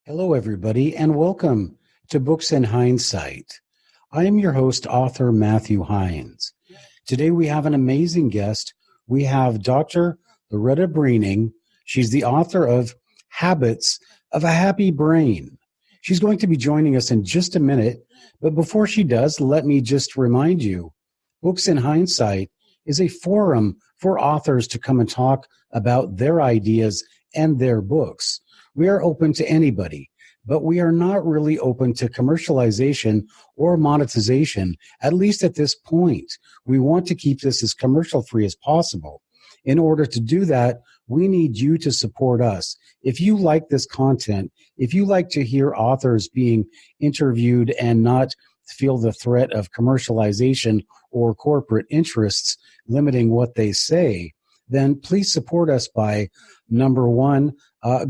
Hello, everybody, and welcome to Books in Hindsight. I am your host, author Matthew Hines. Today we have an amazing guest. We have Dr. Loretta Breuning. She's the author of Habits of a Happy Brain. She's going to be joining us in just a minute, but before she does, let me just remind you, Books in Hindsight is a forum for authors to come and talk about their ideas and their books. We are open to anybody, but we are not really open to commercialization or monetization, at least at this point. We want to keep this as commercial free as possible. In order to do that, we need you to support us. If you like this content, if you like to hear authors being interviewed and not feel the threat of commercialization or corporate interests limiting what they say, then please support us by, number one,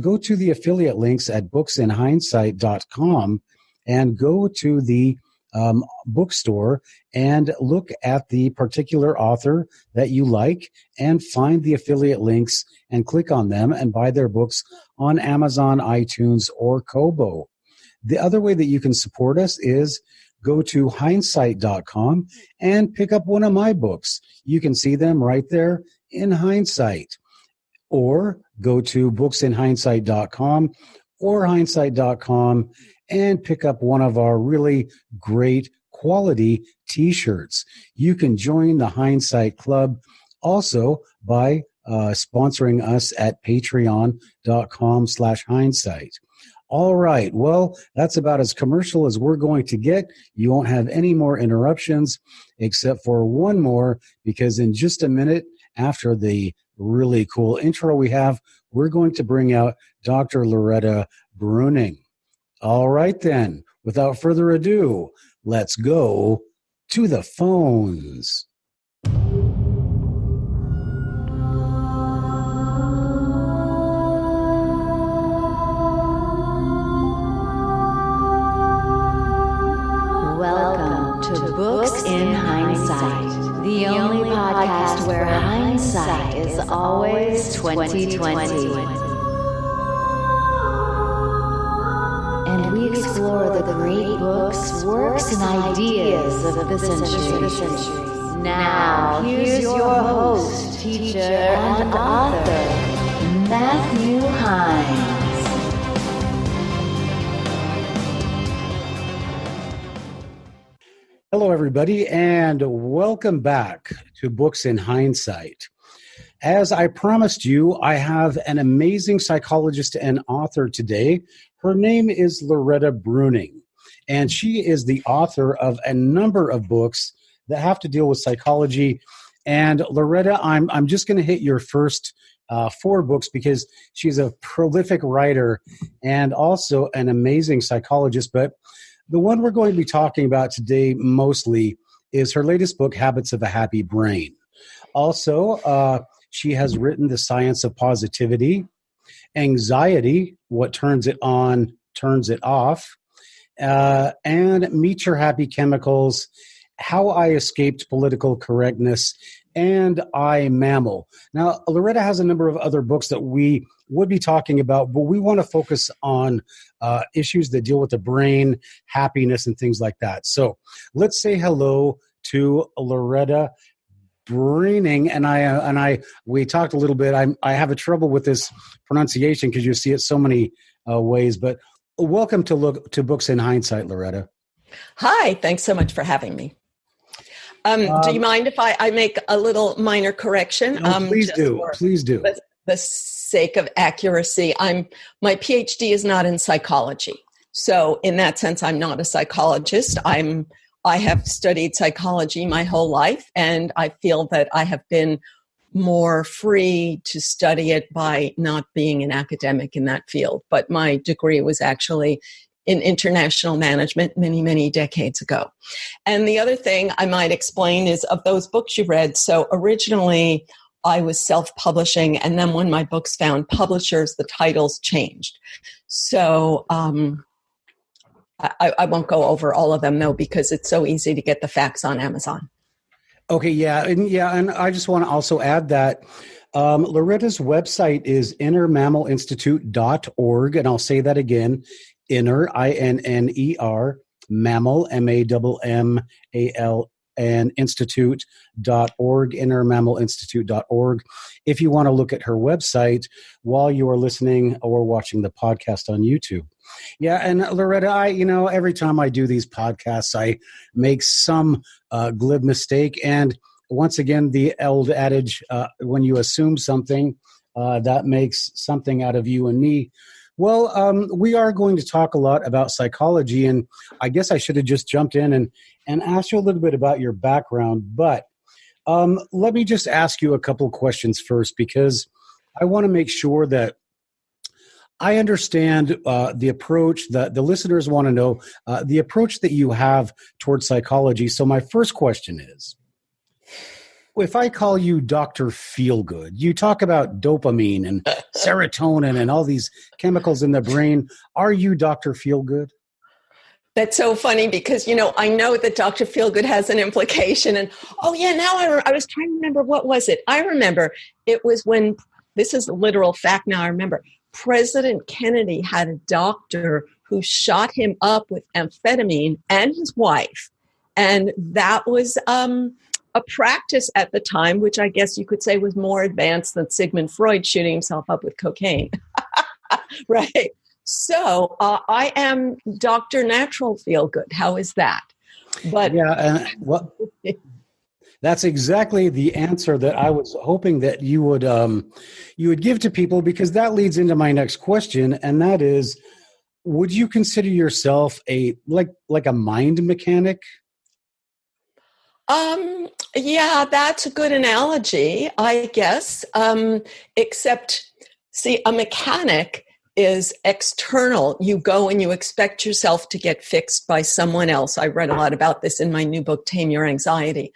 go to the affiliate links at booksinhindsight.com and go to the bookstore and look at the particular author that you like and find the affiliate links and click on them and buy their books on Amazon, iTunes, or Kobo. The other way that you can support us is go to heinessight.com and pick up one of my books. You can see them right there in Hindsight. Or go to booksinhindsight.com or heinessight.com and pick up one of our really great quality t-shirts. You can join the Heinessight Club also by sponsoring us at patreon.com/heinessight. All right. Well, that's about as commercial as we're going to get. You won't have any more interruptions except for one more, because in just a minute after the really cool intro we have, we're going to bring out Dr. Loretta Breuning. All right, then, without further ado, let's go to the phones. Welcome to Books in Hindsight, the only podcast where hindsight is always 2020. And we explore the great books, works, and ideas of the century. Now, here's your host, teacher, and author, Matthew Hines. Hello, everybody, and welcome back to Books in Hindsight. As I promised you, I have an amazing psychologist and author today. Her name is Loretta Breuning, and she is the author of a number of books that have to deal with psychology. And Loretta, I'm just going to hit your first 4 books because she's a prolific writer and also an amazing psychologist. But the one we're going to be talking about today mostly is her latest book, Habits of a Happy Brain. Also, she has written The Science of Positivity, Anxiety, What Turns It On, Turns It Off, and Meet Your Happy Chemicals, How I Escaped Political Correctness, and I Mammal. Now, Loretta has a number of other books that we would be talking about, but we want to focus on issues that deal with the brain, happiness, and things like that. So let's say hello to Loretta Breuning. And we talked a little bit. I have a trouble with this pronunciation because you see it so many ways. But welcome to Books in Hindsight, Loretta. Hi, thanks so much for having me. Do you mind if I make a little minor correction? No, please do. Please do. The sake of accuracy, my PhD is not in psychology. So in that sense, I'm not a psychologist. I have studied psychology my whole life, and I feel that I have been more free to study it by not being an academic in that field. But my degree was actually in international management many, many decades ago. And the other thing I might explain is of those books you read, so originally I was self-publishing, and then when my books found publishers, the titles changed. So I won't go over all of them, though, because it's so easy to get the facts on Amazon. Okay, and I just want to also add that Loretta's website is innermammalinstitute.org, and I'll say that again, inner, INNER, mammal, MAMMAL, and institute.org, innermammalinstitute.org. If you want to look at her website while you are listening or watching the podcast on YouTube. Yeah, and Loretta, every time I do these podcasts, I make some glib mistake. And once again, the old adage, when you assume something, that makes something out of you and me. Well, we are going to talk a lot about psychology, and I guess I should have just jumped in and asked you a little bit about your background. But let me just ask you a couple of questions first, because I want to make sure that I understand the approach that the listeners want to know, the approach that you have towards psychology. So my first question is, if I call you Dr. Feelgood, you talk about dopamine and serotonin and all these chemicals in the brain. Are you Dr. Feelgood? That's so funny because, I know that Dr. Feelgood has an implication. And, now I was trying to remember, what was it? I remember it was when, this is a literal fact now, I remember, President Kennedy had a doctor who shot him up with amphetamine and his wife. And that was a practice at the time, which I guess you could say was more advanced than Sigmund Freud shooting himself up with cocaine. Right. So I am Dr. Natural Feelgood. How is that? But that's exactly the answer that I was hoping that you would give to people, because that leads into my next question, and that is, would you consider yourself like a mind mechanic? Yeah, that's a good analogy, I guess. Except, see, a mechanic is external. You go and you expect yourself to get fixed by someone else. I read a lot about this in my new book, Tame Your Anxiety.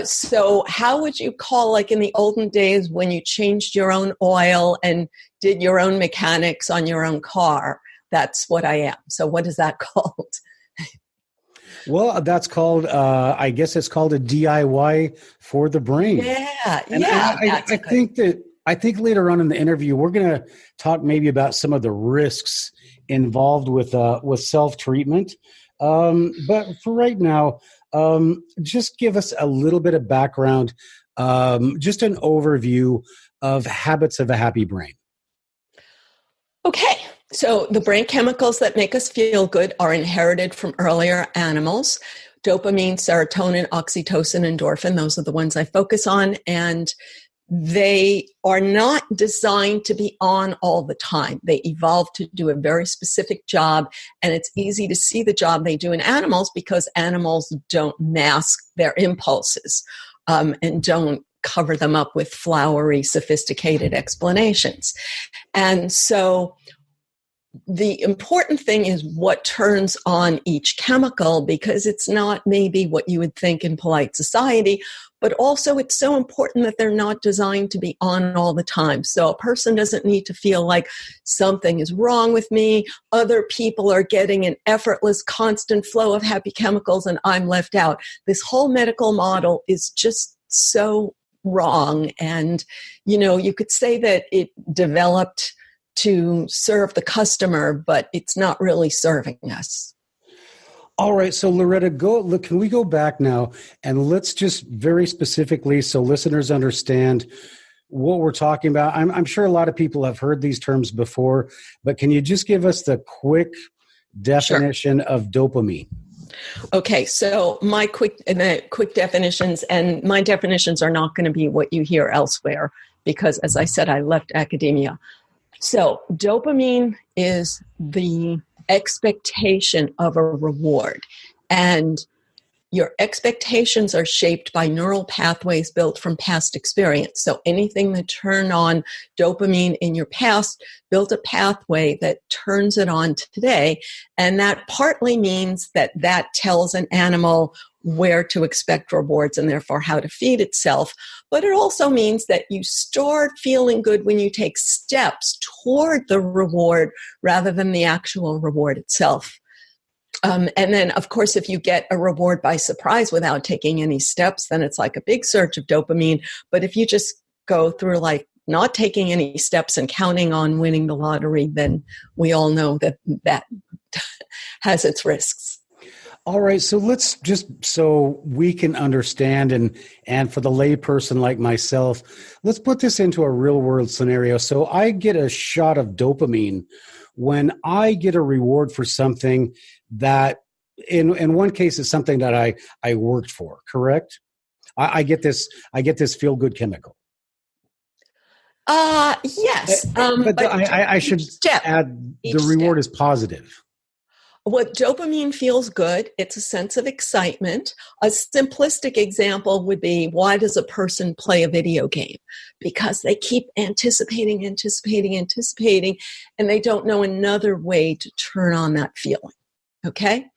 So how would you call, like in the olden days when you changed your own oil and did your own mechanics on your own car? That's what I am. So what is that called? Well, that's called, I guess it's called a DIY for the brain. Yeah, and I think later on in the interview, we're going to talk maybe about some of the risks involved with self-treatment. But for right now, just give us a little bit of background, just an overview of habits of a happy brain. Okay. So the brain chemicals that make us feel good are inherited from earlier animals. Dopamine, serotonin, oxytocin, endorphin, those are the ones I focus on. And they are not designed to be on all the time. They evolved to do a very specific job, and it's easy to see the job they do in animals because animals don't mask their impulses and don't cover them up with flowery, sophisticated explanations. And so the important thing is what turns on each chemical, because it's not maybe what you would think in polite society, but also it's so important that they're not designed to be on all the time. So a person doesn't need to feel like something is wrong with me, other people are getting an effortless, constant flow of happy chemicals, and I'm left out. This whole medical model is just so wrong. And, you could say that it developed to serve the customer, but it's not really serving us. All right. So Loretta, can we go back now and let's just very specifically, so listeners understand what we're talking about. I'm sure a lot of people have heard these terms before, but can you just give us the quick definition of dopamine? Okay, so my quick definitions, and my definitions are not going to be what you hear elsewhere because, as I said, I left academia. So dopamine is the expectation of a reward, and your expectations are shaped by neural pathways built from past experience. So anything that turned on dopamine in your past built a pathway that turns it on today, and that partly means that tells an animal where to expect rewards and therefore how to feed itself. But it also means that you start feeling good when you take steps toward the reward rather than the actual reward itself. And then, of course, if you get a reward by surprise without taking any steps, then it's like a big surge of dopamine. But if you just go through like not taking any steps and counting on winning the lottery, then we all know that that has its risks. All right, so let's just so we can understand and for the layperson like myself, let's put this into a real world scenario. So I get a shot of dopamine when I get a reward for something that in one case is something that I worked for, correct? I get this feel good chemical. Yes. But I should add the reward is positive. What dopamine feels good, it's a sense of excitement. A simplistic example would be, why does a person play a video game? Because they keep anticipating, and they don't know another way to turn on that feeling. Okay?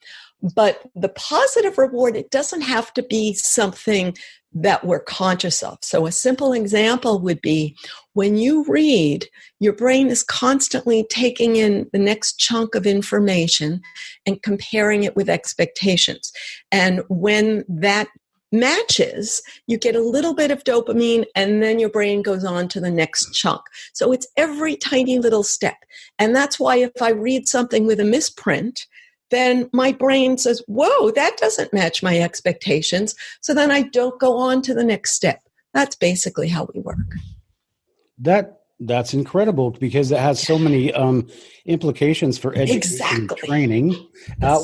But the positive reward, it doesn't have to be something that we're conscious of. So a simple example would be when you read, your brain is constantly taking in the next chunk of information and comparing it with expectations. And when that matches, you get a little bit of dopamine and then your brain goes on to the next chunk. So it's every tiny little step. And that's why if I read something with a misprint, then my brain says, whoa, that doesn't match my expectations. So then I don't go on to the next step. That's basically how we work. That's incredible because it has so many implications for education and training,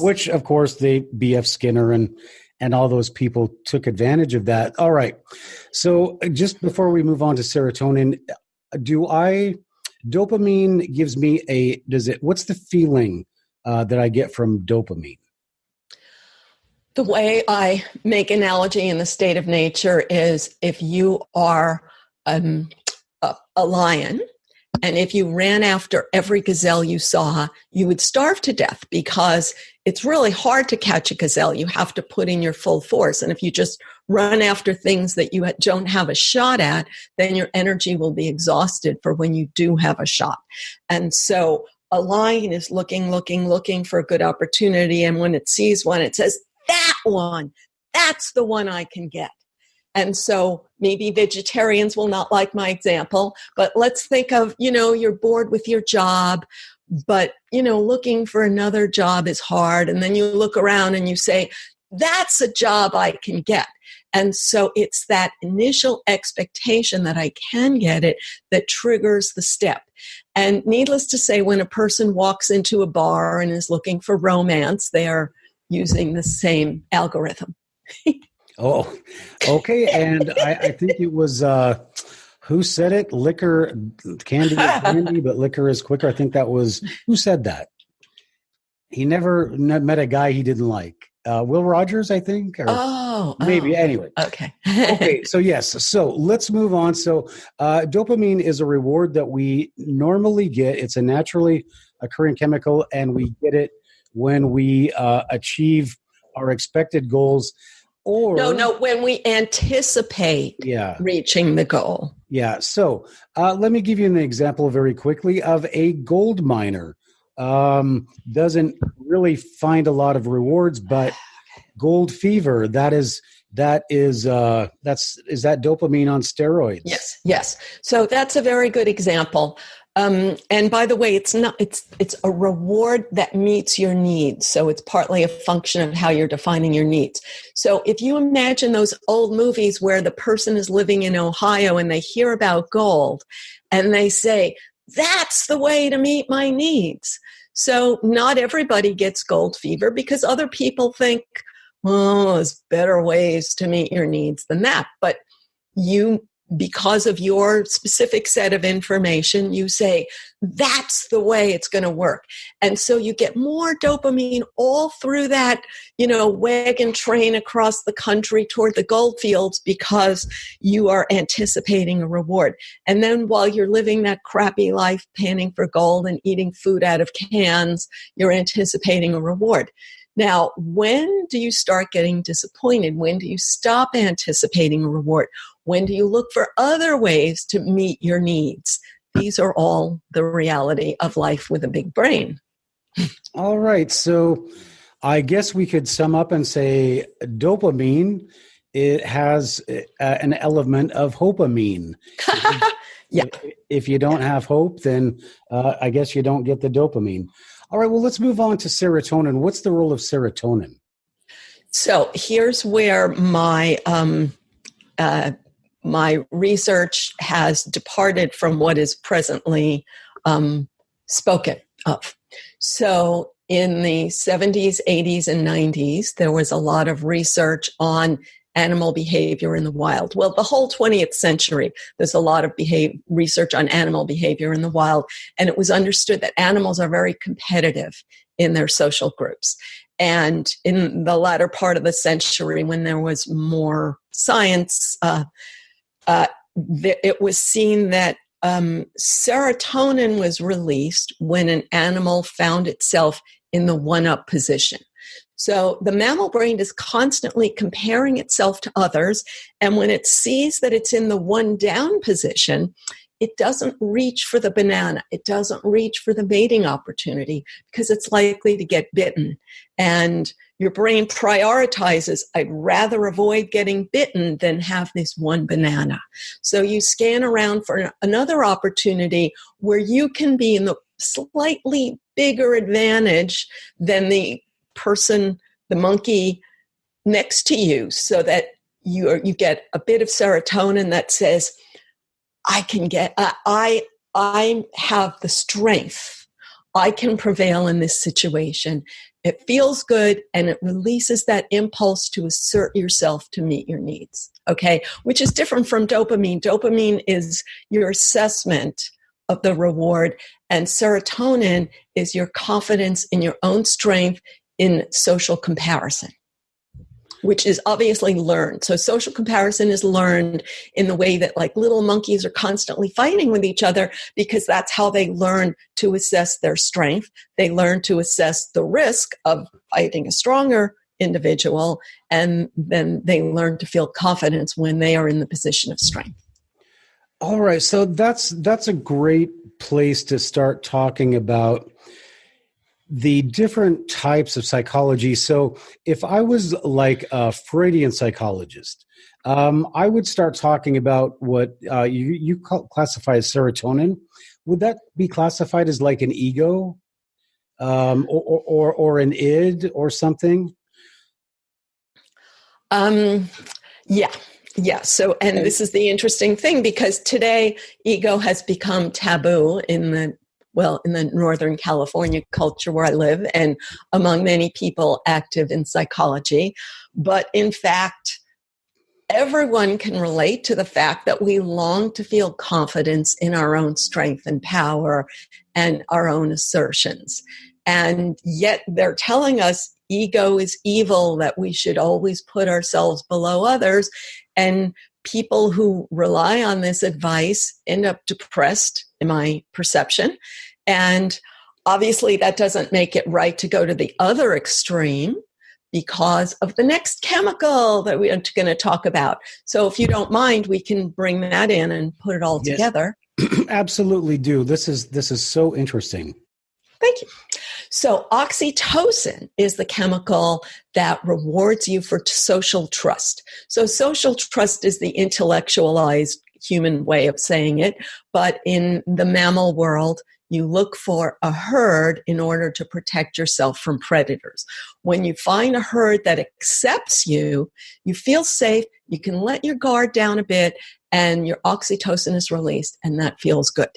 which, of course, B.F. Skinner and all those people took advantage of that. All right. So just before we move on to serotonin, dopamine gives me what's the feeling that I get from dopamine? The way I make analogy in the state of nature is if you are a lion, and if you ran after every gazelle you saw, you would starve to death because it's really hard to catch a gazelle. You have to put in your full force. And if you just run after things that you don't have a shot at, then your energy will be exhausted for when you do have a shot. And so a lion is looking for a good opportunity. And when it sees one, it says, that one, that's the one I can get. And so maybe vegetarians will not like my example, but let's think of, you're bored with your job, but, looking for another job is hard. And then you look around and you say, that's a job I can get. And so it's that initial expectation that I can get it that triggers the step. And needless to say, when a person walks into a bar and is looking for romance, they are using the same algorithm. Oh, okay. And I think it was, who said it? Liquor, candy is candy, but liquor is quicker. I think that was, who said that? He never met a guy he didn't like. Will Rogers, I think? Or maybe. Anyway. Okay. Okay. So yes. So let's move on. So dopamine is a reward that we normally get. It's a naturally occurring chemical, and we get it when we achieve our expected goals. Or no, when we anticipate reaching the goal. Yeah. So let me give you an example very quickly of a gold miner. Doesn't really find a lot of rewards, but gold fever, is that dopamine on steroids? Yes. So that's a very good example. And by the way, it's a reward that meets your needs. So it's partly a function of how you're defining your needs. So if you imagine those old movies where the person is living in Ohio and they hear about gold and they say, that's the way to meet my needs. So not everybody gets gold fever because other people think, there's better ways to meet your needs than that. But because of your specific set of information, you say, that's the way it's going to work. And so you get more dopamine all through that, wagon train across the country toward the gold fields because you are anticipating a reward. And then while you're living that crappy life, panning for gold and eating food out of cans, you're anticipating a reward. Now, when do you start getting disappointed? When do you stop anticipating a reward? When do you look for other ways to meet your needs? These are all the reality of life with a big brain. All right. So I guess we could sum up and say dopamine it has an element of dopamine. Yeah. If you don't have hope, then I guess you don't get the dopamine. All right, well, let's move on to serotonin. What's the role of serotonin? So here's where my my research has departed from what is presently spoken of. So in the 70s, 80s, and 90s, there was a lot of research on animal behavior in the wild. Well, the whole 20th century, there's a lot of research on animal behavior in the wild, and it was understood that animals are very competitive in their social groups. And in the latter part of the century, when there was more science, it was seen that serotonin was released when an animal found itself in the one-up position. So the mammal brain is constantly comparing itself to others, and when it sees that it's in the one-down position, it doesn't reach for the banana. It doesn't reach for the mating opportunity because it's likely to get bitten. And your brain prioritizes, I'd rather avoid getting bitten than have this one banana. So you scan around for another opportunity where you can be in the slightly bigger advantage than the person, the monkey next to you, so that you get a bit of serotonin that says, I have the strength. I can prevail in this situation. It feels good, and it releases that impulse to assert yourself to meet your needs, okay? Which is different from dopamine. Dopamine is your assessment of the reward, and serotonin is your confidence in your own strength in social comparison, which is obviously learned. So social comparison is learned in the way that like little monkeys are constantly fighting with each other, because that's how they learn to assess their strength. They learn to assess the risk of fighting a stronger individual, and then they learn to feel confidence when they are in the position of strength. All right, so that's a great place to start talking about the different types of psychology. So if I was like a Freudian psychologist, I would start talking about what you classify as serotonin. Would that be classified as like an ego or an id or something? Yeah. So, and this is the interesting thing, because today ego has become taboo in the Northern California culture where I live, and among many people active in psychology. But in fact, everyone can relate to the fact that we long to feel confidence in our own strength and power and our own assertions. And yet they're telling us ego is evil, that we should always put ourselves below others. And people who rely on this advice end up depressed, in my perception. And obviously that doesn't make it right to go to the other extreme because of the next chemical that we're going to talk about. So if you don't mind, we can bring that in and put it all together. Absolutely do. This is so interesting. Thank you. So oxytocin is the chemical that rewards you for social trust. So social trust is the intellectualized human way of saying it, but in the mammal world, you look for a herd in order to protect yourself from predators. When you find a herd that accepts you, you feel safe, you can let your guard down a bit, and your oxytocin is released, and that feels good.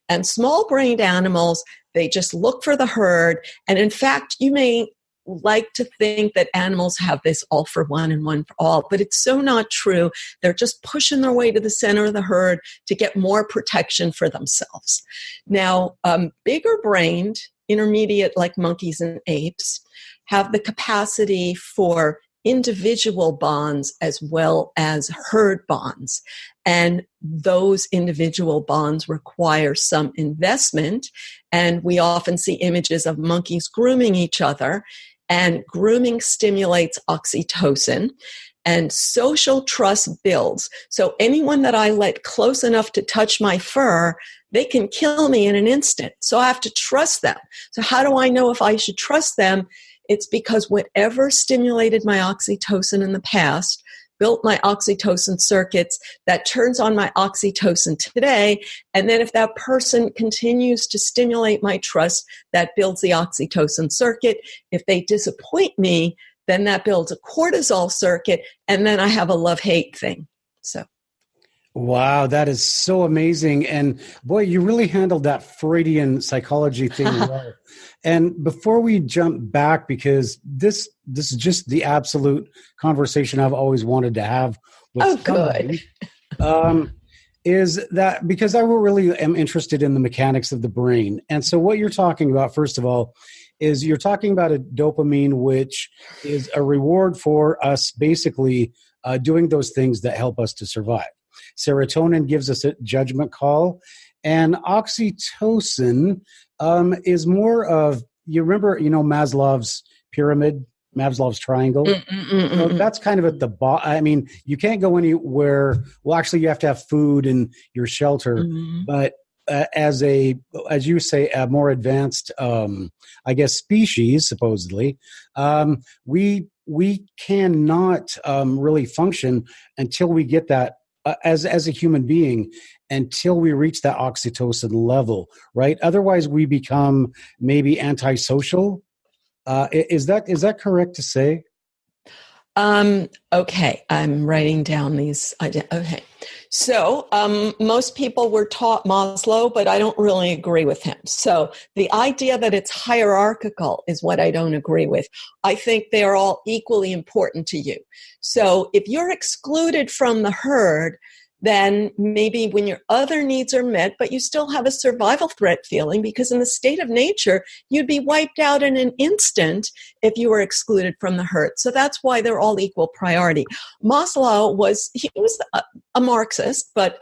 And small-brained animals, they just look for the herd, and in fact, you may like to think that animals have this all for one and one for all, but it's so not true. They're just pushing their way to the center of the herd to get more protection for themselves. Now, bigger-brained, intermediate like monkeys and apes, have the capacity for individual bonds as well as herd bonds. And those individual bonds require some investment. And we often see images of monkeys grooming each other. And grooming stimulates oxytocin. And social trust builds. So anyone that I let close enough to touch my fur, they can kill me in an instant. So I have to trust them. So how do I know if I should trust them? It's because whatever stimulated my oxytocin in the past, built my oxytocin circuits, that turns on my oxytocin today. And then if that person continues to stimulate my trust, that builds the oxytocin circuit. If they disappoint me, then that builds a cortisol circuit. And then I have a love-hate thing. So. Wow, that is so amazing. And boy, you really handled that Freudian psychology thing well. And before we jump back, because this is just the absolute conversation I've always wanted to have with somebody, is that because I really am interested in the mechanics of the brain. And so what you're talking about, first of all, is you're talking about a dopamine, which is a reward for us basically doing those things that help us to survive. Serotonin gives us a judgment call, and oxytocin is more of, you remember, Maslow's pyramid, Maslow's triangle? So that's kind of at the bottom. I mean, you can't go anywhere. Well, actually, you have to have food and your shelter, but as you say, a more advanced, I guess, species, supposedly, we cannot really function until we get that. As a human being, until we reach that oxytocin level, right? Otherwise, we become maybe antisocial. Is that correct to say? Okay, I'm writing down these ideas. Okay, so most people were taught Maslow, but I don't really agree with him. So the idea that it's hierarchical is what I don't agree with. I think they are all equally important to you. So if you're excluded from the herd, then maybe when your other needs are met, but you still have a survival threat feeling, because in the state of nature, you'd be wiped out in an instant if you were excluded from the herd. So that's why they're all equal priority. Maslow was a Marxist, but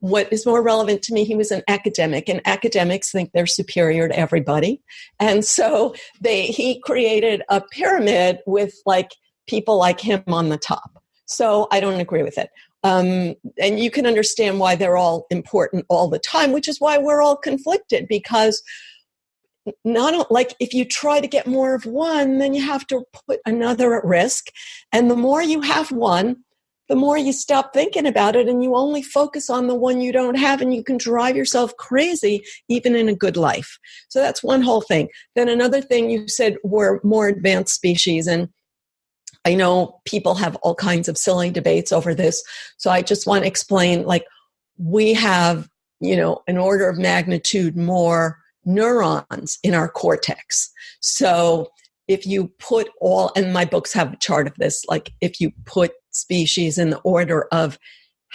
what is more relevant to me, he was an academic, and academics think they're superior to everybody. And so he created a pyramid with people like him on the top. So I don't agree with it. And you can understand why they're all important all the time, which is why we're all conflicted, because if you try to get more of one, then you have to put another at risk. And the more you have one, the more you stop thinking about it, and you only focus on the one you don't have, and you can drive yourself crazy even in a good life. So that's one whole thing. Then another thing, you said we're more advanced species, and I know people have all kinds of silly debates over this. So I just want to explain, we have, an order of magnitude more neurons in our cortex. So if you put and my books have a chart of this, if you put species in the order of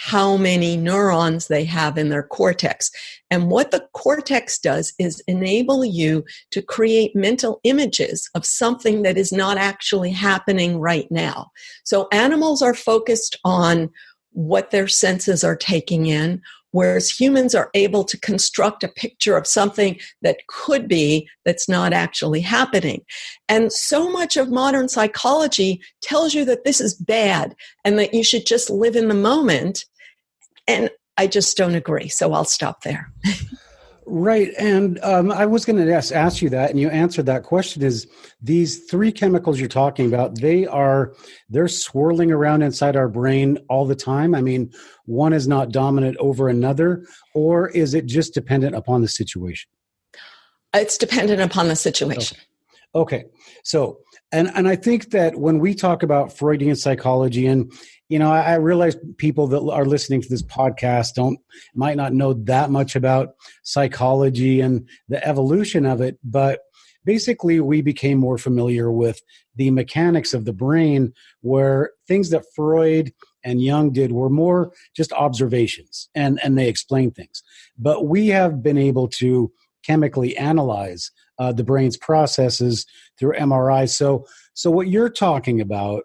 how many neurons they have in their cortex. And what the cortex does is enable you to create mental images of something that is not actually happening right now. So animals are focused on what their senses are taking in, whereas humans are able to construct a picture of something that could be that's not actually happening. And so much of modern psychology tells you that this is bad and that you should just live in the moment. And I just don't agree. So I'll stop there. Right. And I was going to ask you that, and you answered that question, is these three chemicals you're talking about, they're swirling around inside our brain all the time. I mean, one is not dominant over another, or is it just dependent upon the situation? It's dependent upon the situation. Okay. So, and I think that when we talk about Freudian psychology, and I realize people that are listening to this podcast might not know that much about psychology and the evolution of it, but basically we became more familiar with the mechanics of the brain, where things that Freud and Jung did were more just observations, and they explain things. But we have been able to chemically analyze the brain's processes through MRI. So what you're talking about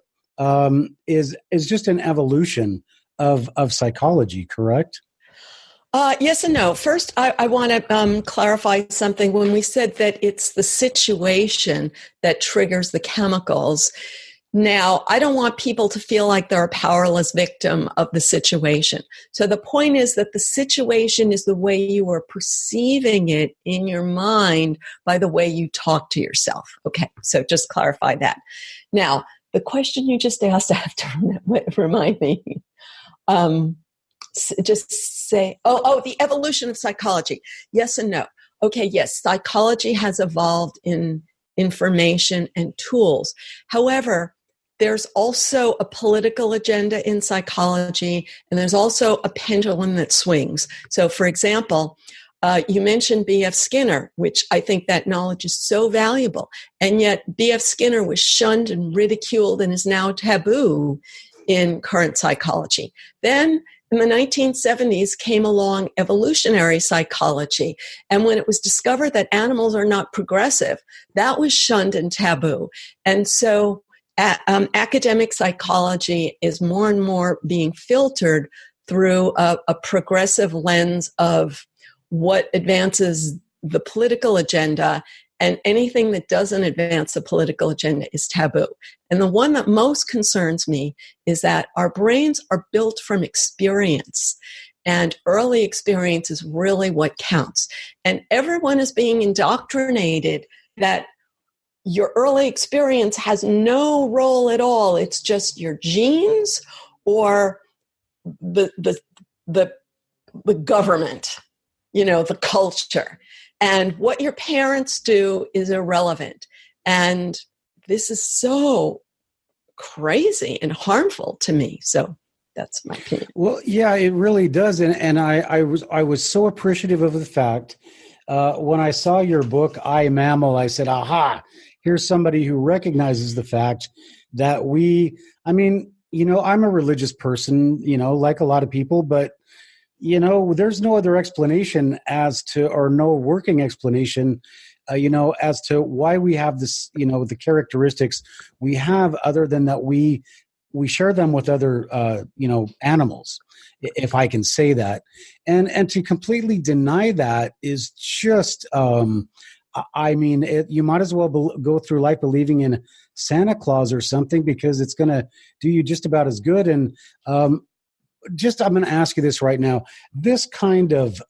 is just an evolution of psychology, correct? Yes and no. First, I want to clarify something. When we said that it's the situation that triggers the chemicals, now I don't want people to feel like they're a powerless victim of the situation. So the point is that the situation is the way you are perceiving it in your mind by the way you talk to yourself. Okay, so just clarify that. Now, the question you just asked, I have to remind me. Just say, the evolution of psychology. Yes and no. Okay, yes, psychology has evolved in information and tools. However, there's also a political agenda in psychology, and there's also a pendulum that swings. So, for example, you mentioned B.F. Skinner, which I think that knowledge is so valuable. And yet B.F. Skinner was shunned and ridiculed and is now taboo in current psychology. Then in the 1970s came along evolutionary psychology. And when it was discovered that animals are not progressive, that was shunned and taboo. And so academic psychology is more and more being filtered through a progressive lens of what advances the political agenda, and anything that doesn't advance the political agenda is taboo. And the one that most concerns me is that our brains are built from experience, and early experience is really what counts. And everyone is being indoctrinated that your early experience has no role at all. It's just your genes or the government, the culture. And what your parents do is irrelevant. And this is so crazy and harmful to me. So that's my opinion. Well, yeah, it really does. And I was so appreciative of the fact when I saw your book, I Mammal, I said, aha, here's somebody who recognizes the fact that I'm a religious person, like a lot of people, but there's no other explanation or no working explanation, as to why we have this, the characteristics we have, other than that we share them with other, animals, if I can say that. And to completely deny that is just, you might as well go through life believing in Santa Claus or something, because it's going to do you just about as good. And, I'm going to ask you this right now. This kind of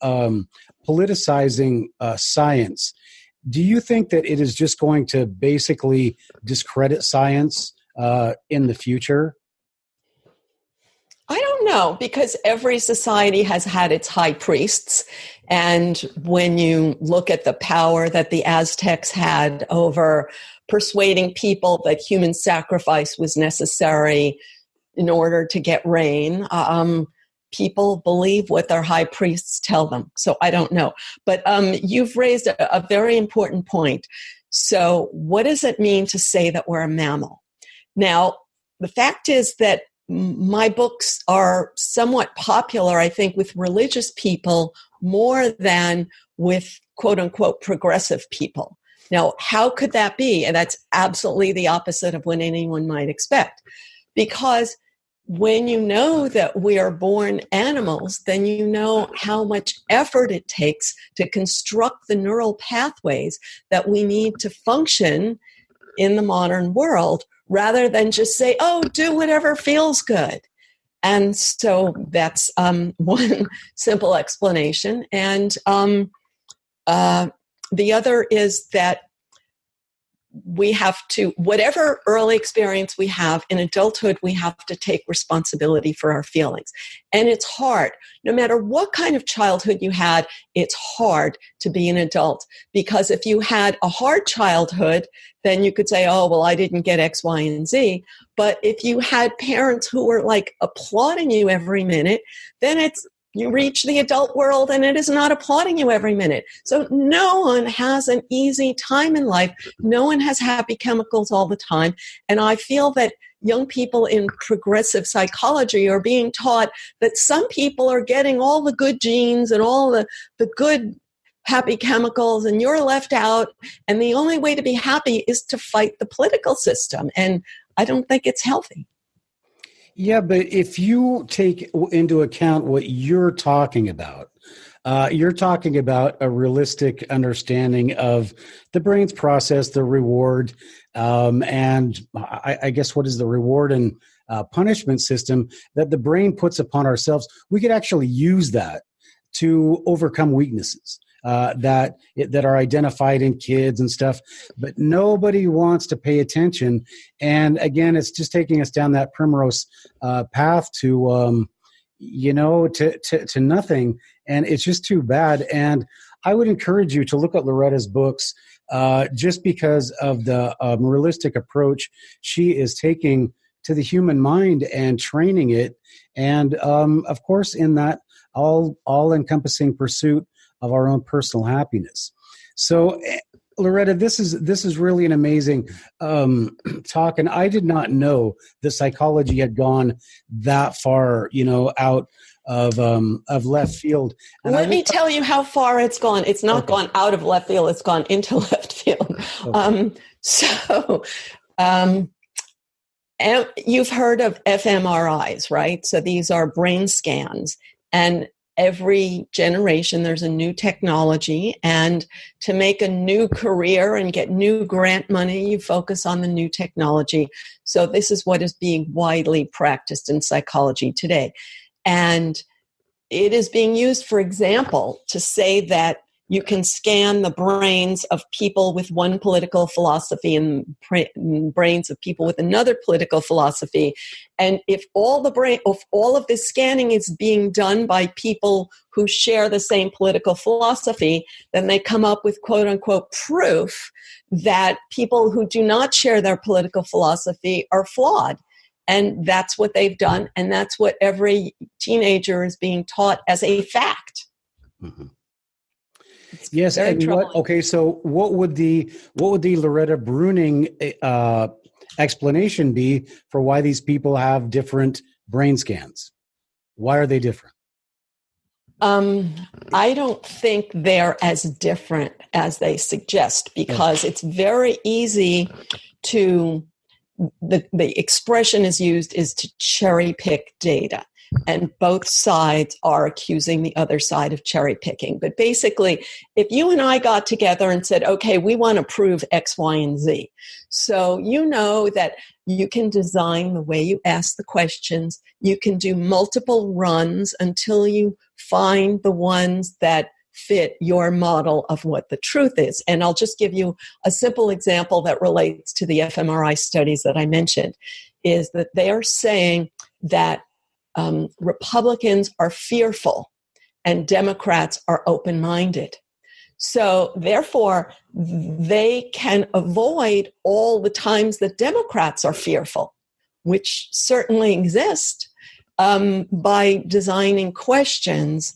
politicizing science, do you think that it is just going to basically discredit science in the future? I don't know, because every society has had its high priests. And when you look at the power that the Aztecs had over persuading people that human sacrifice was necessary in order to get rain, people believe what their high priests tell them. So I don't know. But you've raised a very important point. So what does it mean to say that we're a mammal? Now, the fact is that my books are somewhat popular, I think, with religious people more than with quote-unquote progressive people. Now, how could that be? And that's absolutely the opposite of what anyone might expect. Because when you know that we are born animals, then you know how much effort it takes to construct the neural pathways that we need to function in the modern world, rather than just say, do whatever feels good. And so that's one simple explanation. And the other is that we have to, whatever early experience we have in adulthood, we have to take responsibility for our feelings. And it's hard. No matter what kind of childhood you had, it's hard to be an adult. Because if you had a hard childhood, then you could say, I didn't get X, Y, and Z. But if you had parents who were like applauding you every minute, then you reach the adult world and it is not applauding you every minute. So no one has an easy time in life. No one has happy chemicals all the time. And I feel that young people in progressive psychology are being taught that some people are getting all the good genes and all the good happy chemicals, and you're left out. And the only way to be happy is to fight the political system. And I don't think it's healthy. Yeah, but if you take into account what you're talking about a realistic understanding of the brain's process, the reward, and I guess what is the reward and punishment system that the brain puts upon ourselves. We could actually use that to overcome weaknesses. that are identified in kids and stuff, but nobody wants to pay attention. And again, it's just taking us down that primrose path to to nothing. And it's just too bad. And I would encourage you to look at Loretta's books, just because of the realistic approach she is taking to the human mind and training it. And of course, in that all-encompassing pursuit of our own personal happiness. So, Loretta, this is really an amazing talk, and I did not know that psychology had gone that far, out of left field. And Let me tell you how far it's gone. It's not gone out of left field; it's gone into left field. Okay. You've heard of fMRIs, right? So these are brain scans, and every generation there's a new technology, and to make a new career and get new grant money, you focus on the new technology. So this is what is being widely practiced in psychology today. And it is being used, for example, to say that you can scan the brains of people with one political philosophy and brains of people with another political philosophy. And if all of this scanning is being done by people who share the same political philosophy, then they come up with quote unquote proof that people who do not share their political philosophy are flawed. And that's what they've done. And that's what every teenager is being taught as a fact. Mm-hmm. Yes, and so what would the Loretta Breuning explanation be for why these people have different brain scans? Why are they different? I don't think they're as different as they suggest, because it's very easy to the expression is used is to cherry pick data. And both sides are accusing the other side of cherry picking. But basically, if you and I got together and said, okay, we want to prove X, Y, and Z. So you know that you can design the way you ask the questions. You can do multiple runs until you find the ones that fit your model of what the truth is. And I'll just give you a simple example that relates to the fMRI studies that I mentioned, is that they are saying that Republicans are fearful and Democrats are open-minded. So therefore, they can avoid all the times that Democrats are fearful, which certainly exist, by designing questions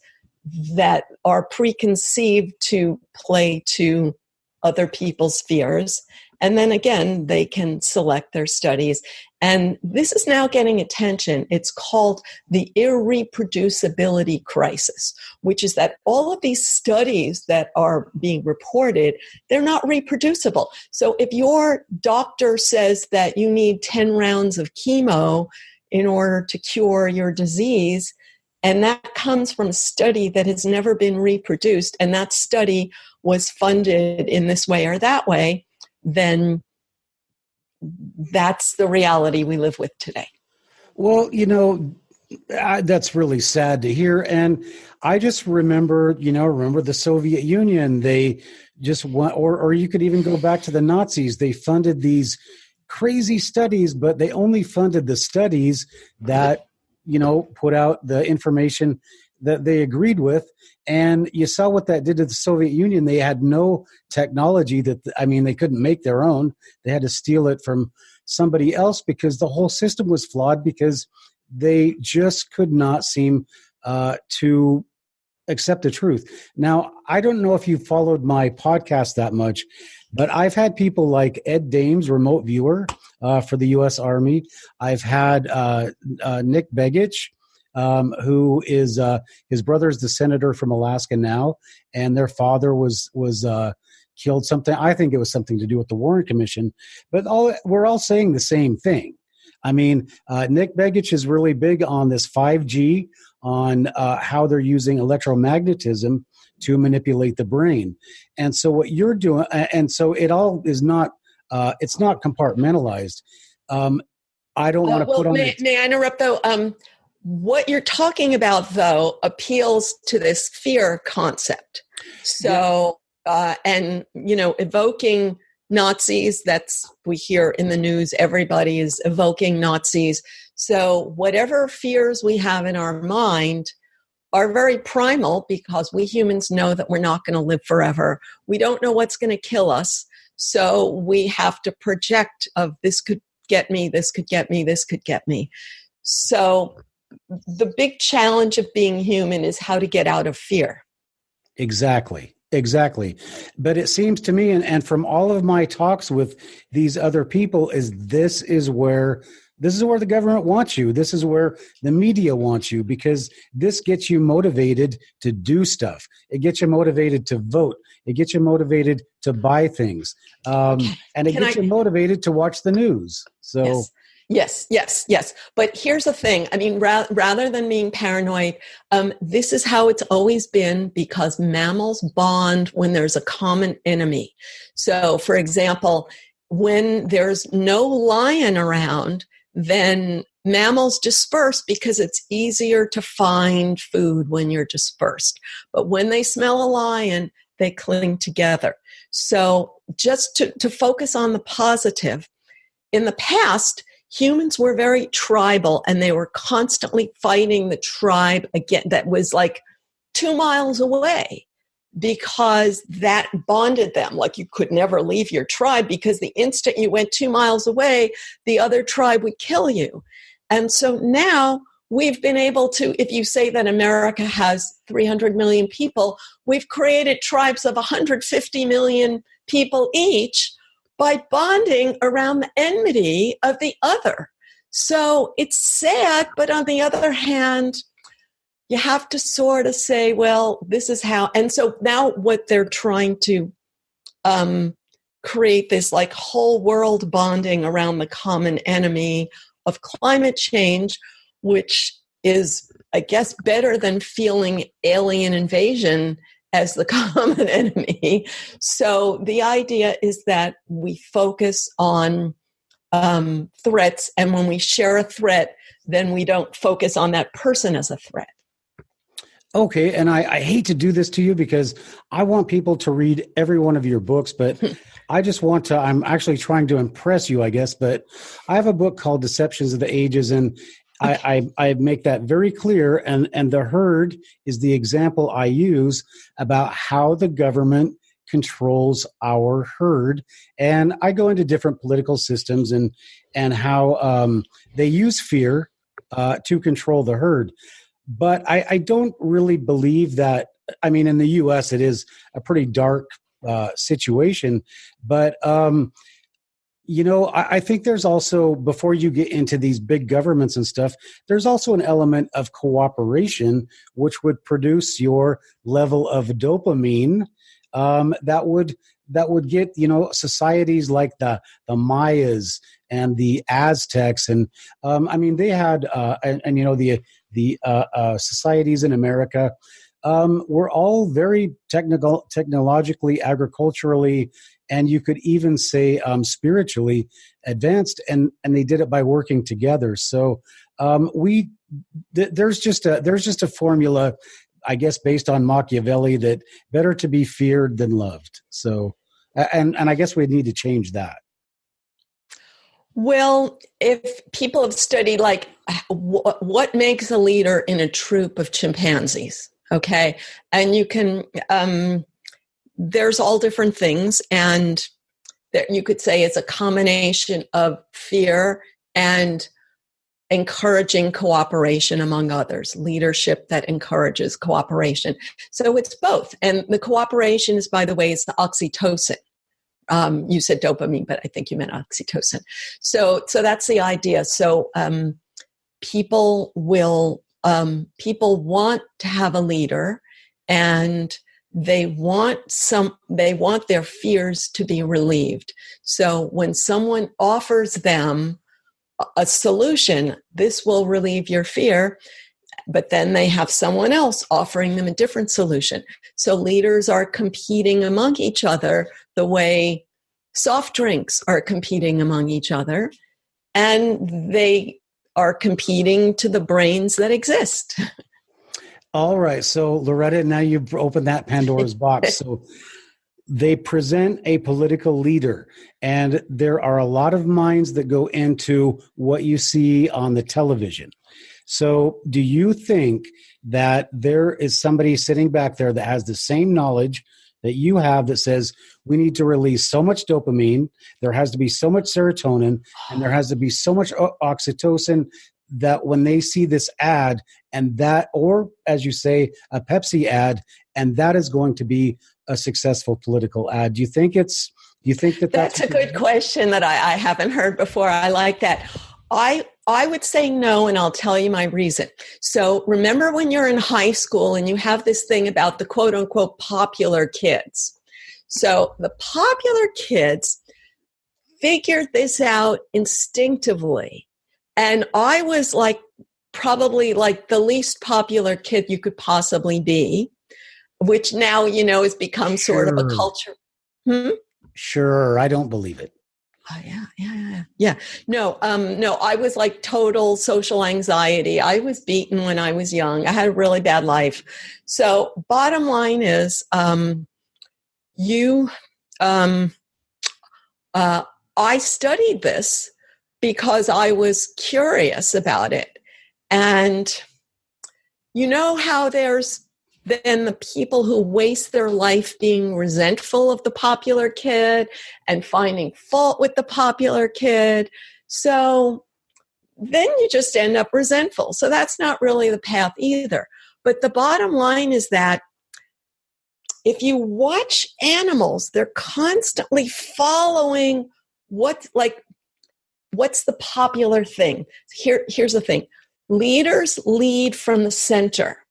that are preconceived to play to other people's fears. And then again, they can select their studies. And this is now getting attention. It's called the irreproducibility crisis, which is that all of these studies that are being reported, they're not reproducible. So if your doctor says that you need 10 rounds of chemo in order to cure your disease, and that comes from a study that has never been reproduced, and that study was funded in this way or that way, then that's the reality we live with today. Well, that's really sad to hear. And I just remember the Soviet Union. They just want, or you could even go back to the Nazis. They funded these crazy studies, but they only funded the studies that, put out the information that they agreed with. And you saw what that did to the Soviet Union. They had no technology they couldn't make their own. They had to steal it from somebody else because the whole system was flawed, because they just could not seem to accept the truth. Now, I don't know if you followed my podcast that much, but I've had people like Ed Dames, remote viewer for the U.S. Army. I've had Nick Begich, who is his brother is the senator from Alaska now, and their father was killed. Something, I think it was something to do with the Warren Commission. But we're all saying the same thing. I mean, Nick Begich is really big on this 5G, on how they're using electromagnetism to manipulate the brain. And so what you're doing, and so it all is not, it's not compartmentalized. I don't want to put on. May I interrupt though? What you're talking about, though, appeals to this fear concept. So, and, evoking Nazis, we hear in the news, everybody is evoking Nazis. So whatever fears we have in our mind are very primal, because we humans know that we're not going to live forever. We don't know what's going to kill us. So we have to project of this could get me, this could get me, this could get me. So the big challenge of being human is how to get out of fear. Exactly. But it seems to me, and from all of my talks with these other people, this is where the government wants you. This is where the media wants you, because this gets you motivated to do stuff. It gets you motivated to vote. It gets you motivated to buy things. And it gets you motivated to watch the news. So. Yes. But here's the thing. I mean, rather than being paranoid, this is how it's always been, because mammals bond when there's a common enemy. So, for example, when there's no lion around, then mammals disperse because it's easier to find food when you're dispersed. But when they smell a lion, they cling together. So just to focus on the positive, in the past, humans were very tribal, and they were constantly fighting the tribe again that was like 2 miles away, because that bonded them. Like, you could never leave your tribe, because the instant you went 2 miles away, the other tribe would kill you. And so now we've been able to, if you say that America has 300 million people, we've created tribes of 150 million people each, by bonding around the enmity of the other. So it's sad, but on the other hand, you have to sort of say, well, this is how. And so now what they're trying to create this like whole world bonding around the common enemy of climate change, which is, I guess, better than feeling alien invasion as the common enemy. So the idea is that we focus on threats, and when we share a threat, then we don't focus on that person as a threat. Okay, and I hate to do this to you, because I want people to read every one of your books, but I just want to, I'm actually trying to impress you, I guess, but I have a book called Deceptions of the Ages, and I make that very clear, and the herd is the example I use about how the government controls our herd. And I go into different political systems and how they use fear to control the herd. But I don't really believe that. I mean, in the U.S., it is a pretty dark situation, but I think there's also, before you get into these big governments and stuff, there's also an element of cooperation, which would produce your level of dopamine that would get, societies like the Mayas and the Aztecs. And they had, the societies in America were all very technologically, agriculturally, and you could even say spiritually advanced, and they did it by working together. So there's just a formula, I guess, based on Machiavelli, that better to be feared than loved. So, and I guess we need to change that. Well, if people have studied like what makes a leader in a troop of chimpanzees, okay, and you can. There's all different things, and you could say it's a combination of fear and encouraging cooperation among others, leadership that encourages cooperation. So it's both. And the cooperation is, by the way, it's the oxytocin. You said dopamine, but I think you meant oxytocin. So that's the idea. So people want to have a leader, and they want their fears to be relieved. So when someone offers them a solution, this will relieve your fear, but then they have someone else offering them a different solution. So leaders are competing among each other the way soft drinks are competing among each other, and they are competing to the brains that exist. All right. So, Loretta, now you've opened that Pandora's box. So, they present a political leader, and there are a lot of minds that go into what you see on the television. So, do you think that there is somebody sitting back there that has the same knowledge that you have that says we need to release so much dopamine, there has to be so much serotonin, and there has to be so much oxytocin, that when they see this ad and that, or as you say, a Pepsi ad, and that is going to be a successful political ad? Do you think that's a good question that I haven't heard before. I like that. I would say no, and I'll tell you my reason. So remember when you're in high school and you have this thing about the quote unquote popular kids. So the popular kids figured this out instinctively. And I was probably the least popular kid you could possibly be, which now, has become sort of a culture. Sure. I don't believe it. Oh, yeah. No, I was total social anxiety. I was beaten when I was young. I had a really bad life. So bottom line is, I studied this because I was curious about it. And you know how there's then the people who waste their life being resentful of the popular kid and finding fault with the popular kid. So then you just end up resentful. So that's not really the path either. But the bottom line is that if you watch animals, they're constantly following what's the popular thing. Here's the thing. Leaders lead from the center.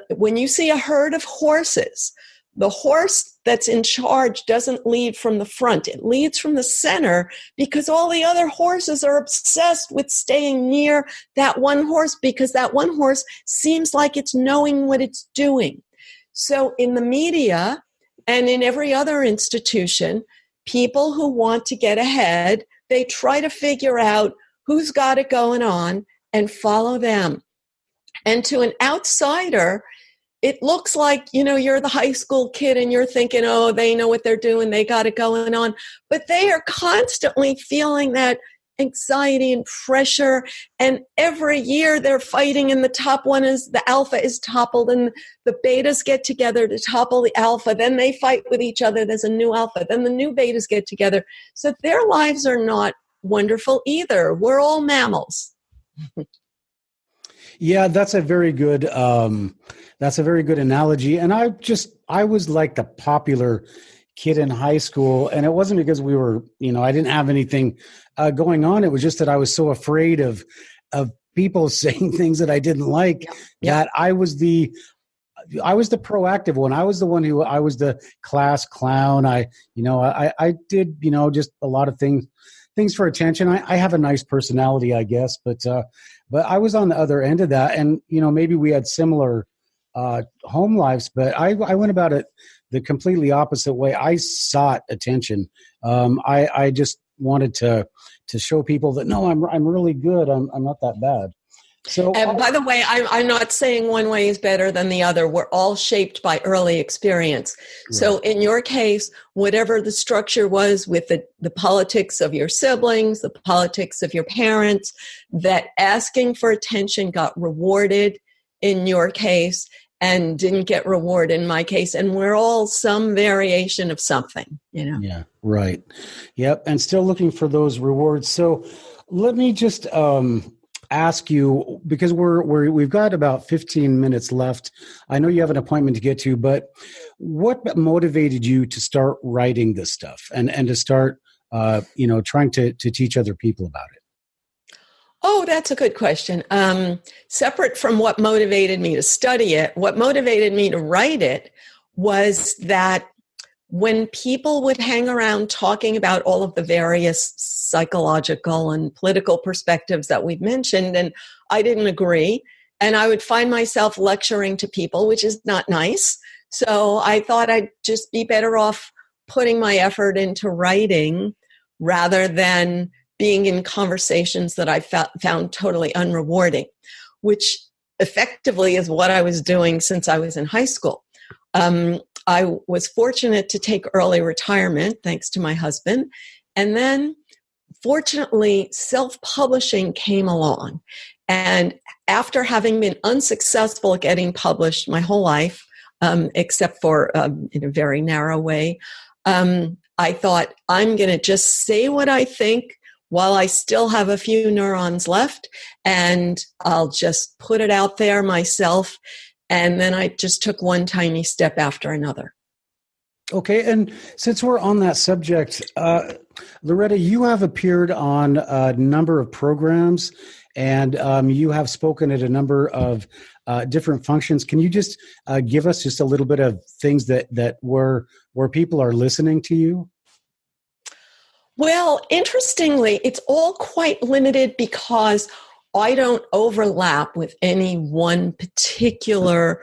When you see a herd of horses, the horse that's in charge doesn't lead from the front. It leads from the center because all the other horses are obsessed with staying near that one horse because that one horse seems like it's knowing what it's doing. So in the media and in every other institution, people who want to get ahead, they try to figure out who's got it going on and follow them. And to an outsider, it looks like, you're the high school kid and you're thinking, oh, they know what they're doing. They got it going on. But they are constantly feeling that anxiety and pressure. And every year they're fighting, and the top one is the alpha is toppled, and the betas get together to topple the alpha. Then they fight with each other. There's a new alpha. Then the new betas get together. So their lives are not wonderful either. We're all mammals. Yeah, that's a very good analogy. And I was like the popular kid in high school, and it wasn't because we were, I didn't have anything going on. It was just that I was so afraid of people saying things that I didn't like. Yeah. That I was the proactive one. I was the one I was the class clown. I did, just a lot of things for attention. I have a nice personality, I guess, but I was on the other end of that. And, maybe we had similar home lives, but I went about it the completely opposite way. I sought attention. I just wanted to show people that, no, I'm really good. I'm not that bad. So, and by the way, I'm not saying one way is better than the other. We're all shaped by early experience. Right. So in your case, whatever the structure was with the politics of your siblings, the politics of your parents, that asking for attention got rewarded in your case and didn't get rewarded in my case. And we're all some variation of something, Yeah, right. Yep. And still looking for those rewards. So let me just ask you, because we've got about 15 minutes left. I know you have an appointment to get to, but what motivated you to start writing this stuff and to start trying to teach other people about it? Oh, that's a good question. Separate from what motivated me to study it, what motivated me to write it was that when people would hang around talking about all of the various psychological and political perspectives that we've mentioned, and I didn't agree, and I would find myself lecturing to people, which is not nice. So I thought I'd just be better off putting my effort into writing rather than being in conversations that I found totally unrewarding, which effectively is what I was doing since I was in high school. I was fortunate to take early retirement, thanks to my husband. And then, fortunately, self-publishing came along. And after having been unsuccessful at getting published my whole life, except for in a very narrow way, I thought, I'm going to just say what I think while I still have a few neurons left, and I'll just put it out there myself. And then I just took one tiny step after another. Okay, and since we're on that subject, Loretta, you have appeared on a number of programs, and you have spoken at a number of different functions. Can you just give us just a little bit of things that where people are listening to you? Well, interestingly, it's all quite limited because I don't overlap with any one particular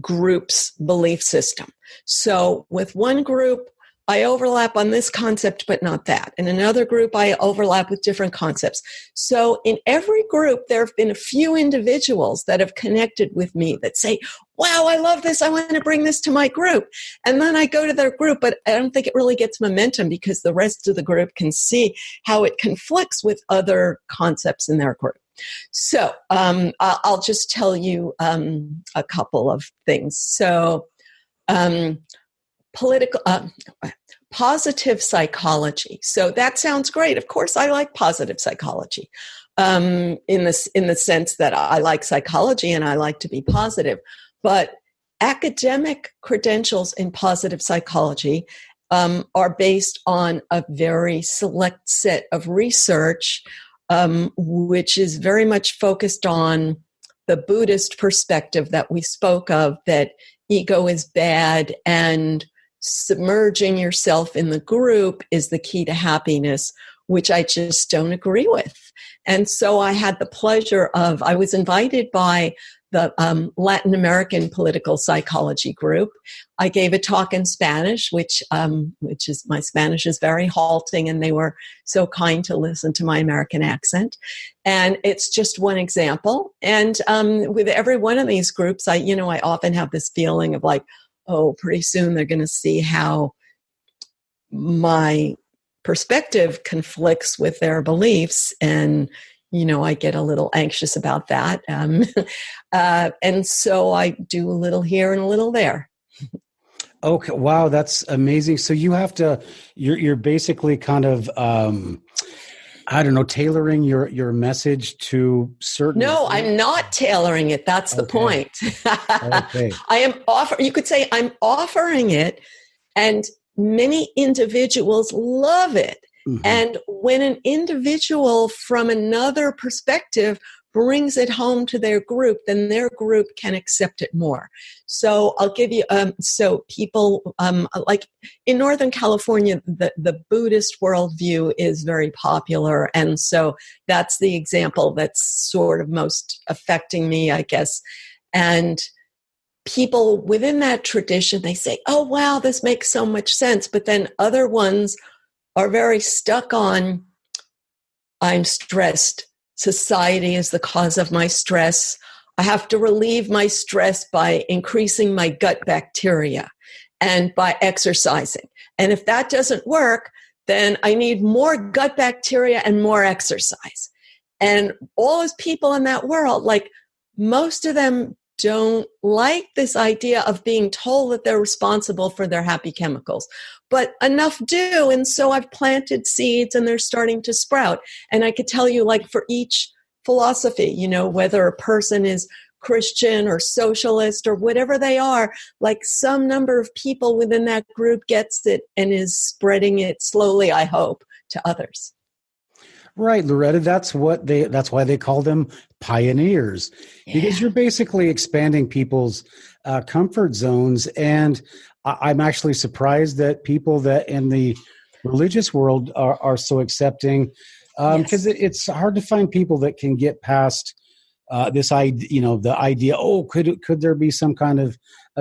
group's belief system. So with one group, I overlap on this concept, but not that. In another group, I overlap with different concepts. So in every group, there have been a few individuals that have connected with me that say, wow, I love this. I want to bring this to my group. And then I go to their group, but I don't think it really gets momentum because the rest of the group can see how it conflicts with other concepts in their group. So I'll just tell you a couple of things. So positive psychology. So that sounds great. Of course, I like positive psychology in the sense that I like psychology and I like to be positive. But academic credentials in positive psychology are based on a very select set of research, which is very much focused on the Buddhist perspective that we spoke of, that ego is bad and submerging yourself in the group is the key to happiness, which I just don't agree with. And so I had the pleasure of, I was invited by the Latin American political psychology group. I gave a talk in Spanish, which is, my Spanish is very halting, and they were so kind to listen to my American accent. And it's just one example. And with every one of these groups, I often have this feeling of like, oh, pretty soon they're going to see how my perspective conflicts with their beliefs. And I get a little anxious about that. And so I do a little here and a little there. Okay. Wow. That's amazing. So you have to, you're basically kind of, tailoring your message to certain. No, I'm not tailoring it. That's the point. Okay. You could say I'm offering it, and many individuals love it. Mm-hmm. And when an individual from another perspective brings it home to their group, then their group can accept it more. So I'll give you, so people, like in Northern California, the Buddhist worldview is very popular. And so that's the example that's sort of most affecting me, I guess. And people within that tradition, they say, oh, wow, this makes so much sense. But then other ones are very stuck on, I'm stressed. Society is the cause of my stress. I have to relieve my stress by increasing my gut bacteria and by exercising. And if that doesn't work, then I need more gut bacteria and more exercise. And all those people in that world, like most of them don't like this idea of being told that they're responsible for their happy chemicals, but enough do. And so I've planted seeds and they're starting to sprout. And I could tell you, like, for each philosophy, whether a person is Christian or socialist or whatever they are, like some number of people within that group gets it and is spreading it slowly, I hope, to others. Right, Loretta, that's why they call them pioneers, because you're basically expanding people's comfort zones. And I'm actually surprised that people that in the religious world are so accepting, because it's hard to find people that can get past this idea, the idea, could there be some kind of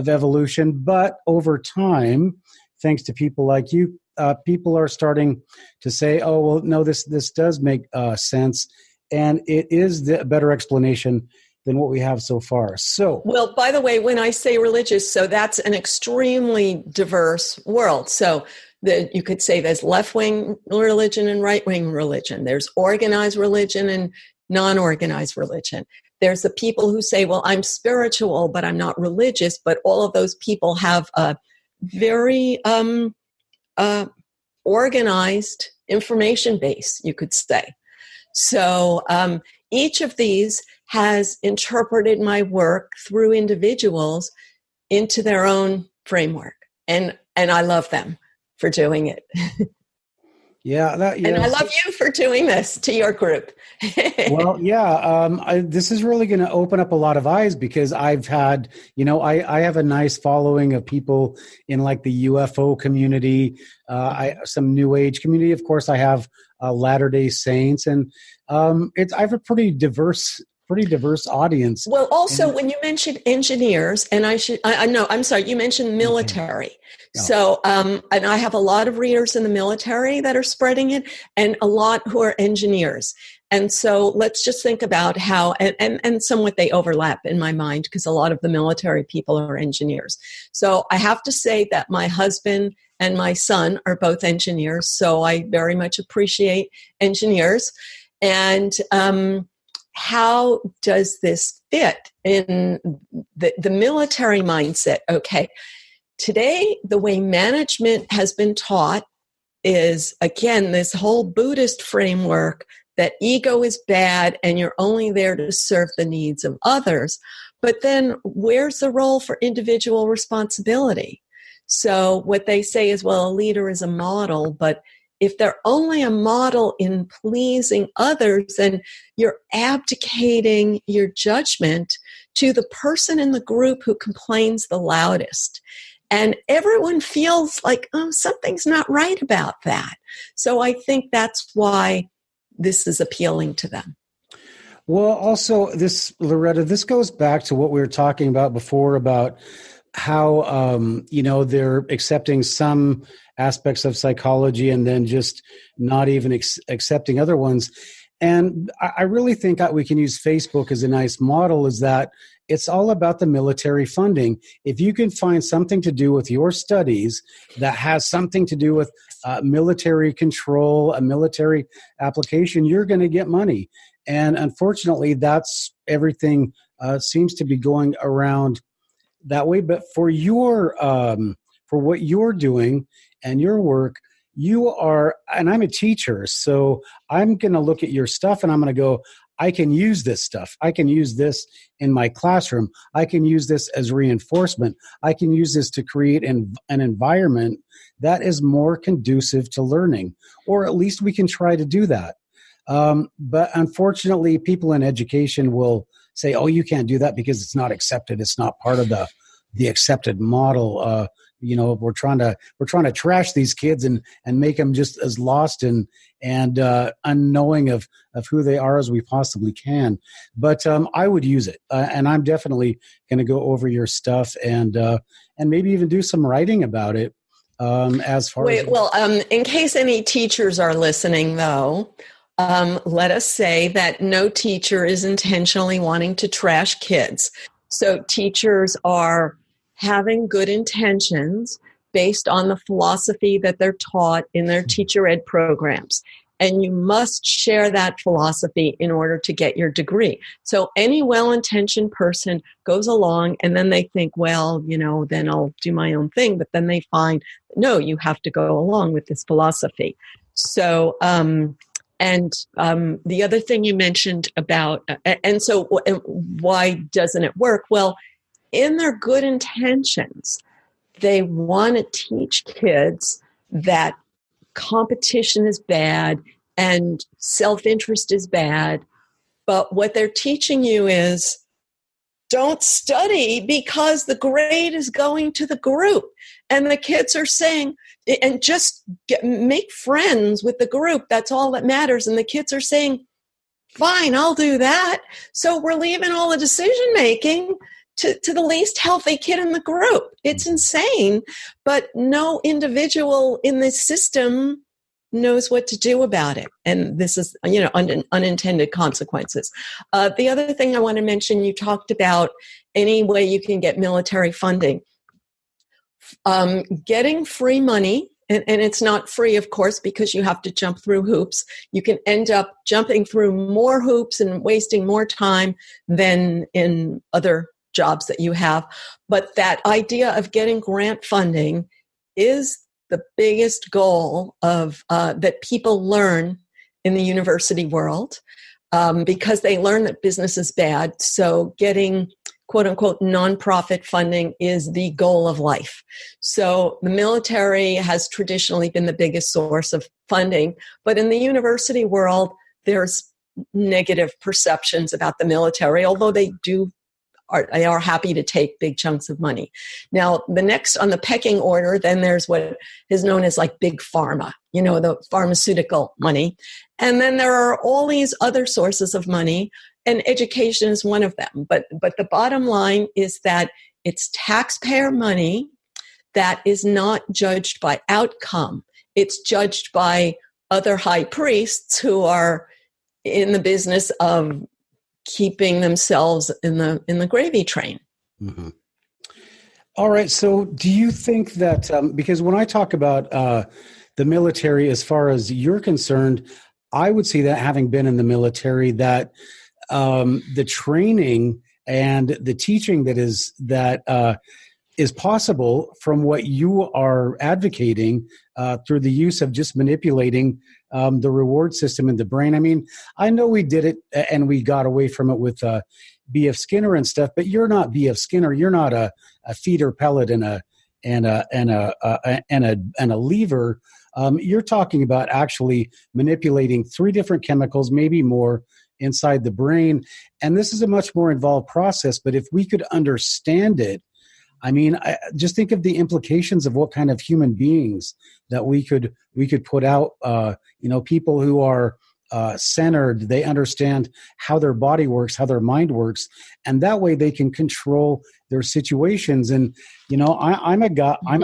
evolution? But over time, thanks to people like you, people are starting to say, oh, well, no, this does make sense. And it is the better explanation than what we have so far. So, well, by the way, when I say religious, so that's an extremely diverse world. So you could say there's left-wing religion and right-wing religion. There's organized religion and non-organized religion. There's the people who say, well, I'm spiritual, but I'm not religious. But all of those people have a very organized information base, you could say. So each of these has interpreted my work through individuals into their own framework. And I love them for doing it. Yeah, and I love you for doing this to your group. Well, yeah, this is really going to open up a lot of eyes, because I've had, I have a nice following of people in like the UFO community, some New Age community. Of course, I have Latter-day Saints, and I have a pretty diverse audience. Well, also, when you mentioned engineers, and I'm sorry, you mentioned military. Okay. No. So, and I have a lot of readers in the military that are spreading it, and a lot who are engineers. And so let's just think about how, and somewhat they overlap in my mind, because a lot of the military people are engineers. So I have to say that my husband and my son are both engineers, so I very much appreciate engineers. And how does this fit in the military mindset? Okay, today the way management has been taught is, again, this whole Buddhist framework that ego is bad and you're only there to serve the needs of others. But then where's the role for individual responsibility? So what they say is, well, a leader is a model, but if they're only a model in pleasing others, then you're abdicating your judgment to the person in the group who complains the loudest. And everyone feels like, oh, something's not right about that. So I think that's why this is appealing to them. Well, also, Loretta, this goes back to what we were talking about before, about how, they're accepting some aspects of psychology and then just not even accepting other ones. And I really think that we can use Facebook as a nice model, is that it's all about the military funding. If you can find something to do with your studies that has something to do with military control, a military application, you're going to get money. And unfortunately, that's everything seems to be going around that way. But for for what you're doing and your work, you are, and I'm a teacher, so I'm going to look at your stuff and I'm going to go, I can use this stuff. I can use this in my classroom. I can use this as reinforcement. I can use this to create an environment that is more conducive to learning, or at least we can try to do that. But unfortunately, people in education will say, oh, you can't do that because it's not accepted. It's not part of the accepted model. We're trying to trash these kids and make them just as lost and unknowing of who they are as we possibly can. But I would use it, and I'm definitely going to go over your stuff and maybe even do some writing about it. In case any teachers are listening, though, let us say that no teacher is intentionally wanting to trash kids. So teachers are having good intentions based on the philosophy that they're taught in their teacher ed programs. And you must share that philosophy in order to get your degree. So any well-intentioned person goes along and then they think, well, then I'll do my own thing. But then they find, no, you have to go along with this philosophy. So, the other thing you mentioned about, why doesn't it work? Well, in their good intentions, they want to teach kids that competition is bad and self-interest is bad. But what they're teaching you is, don't study because the grade is going to the group. And the kids are saying, and just make friends with the group. That's all that matters. And the kids are saying, fine, I'll do that. So we're leaving all the decision-making to the least healthy kid in the group. It's insane, but no individual in this system knows what to do about it. And this is, unintended consequences. The other thing I want to mention, you talked about any way you can get military funding. Getting free money, and it's not free, of course, because you have to jump through hoops. You can end up jumping through more hoops and wasting more time than in other jobs that you have. But that idea of getting grant funding is the biggest goal of that people learn in the university world, because they learn that business is bad. So getting quote unquote nonprofit funding is the goal of life. So the military has traditionally been the biggest source of funding, but in the university world, there's negative perceptions about the military, although they are happy to take big chunks of money. Now, the next on the pecking order, then there's what is known as like big pharma, the pharmaceutical money. And then there are all these other sources of money, and education is one of them. But the bottom line is that it's taxpayer money that is not judged by outcome. It's judged by other high priests who are in the business of keeping themselves in the gravy train. Mm-hmm. All right. So do you think that, because when I talk about the military, as far as you're concerned, I would see that, having been in the military, that the training and the teaching that is possible from what you are advocating through the use of just manipulating the reward system in the brain. I mean, I know we did it and we got away from it with B.F. Skinner and stuff, but you're not B.F. Skinner. You're not a feeder pellet and a lever. You're talking about actually manipulating 3 different chemicals, maybe more, inside the brain. And this is a much more involved process. But if we could understand it, I mean, just think of the implications of what kind of human beings that we could put out. People who are centered, they understand how their body works, how their mind works, and that way they can control their situations. And I'm a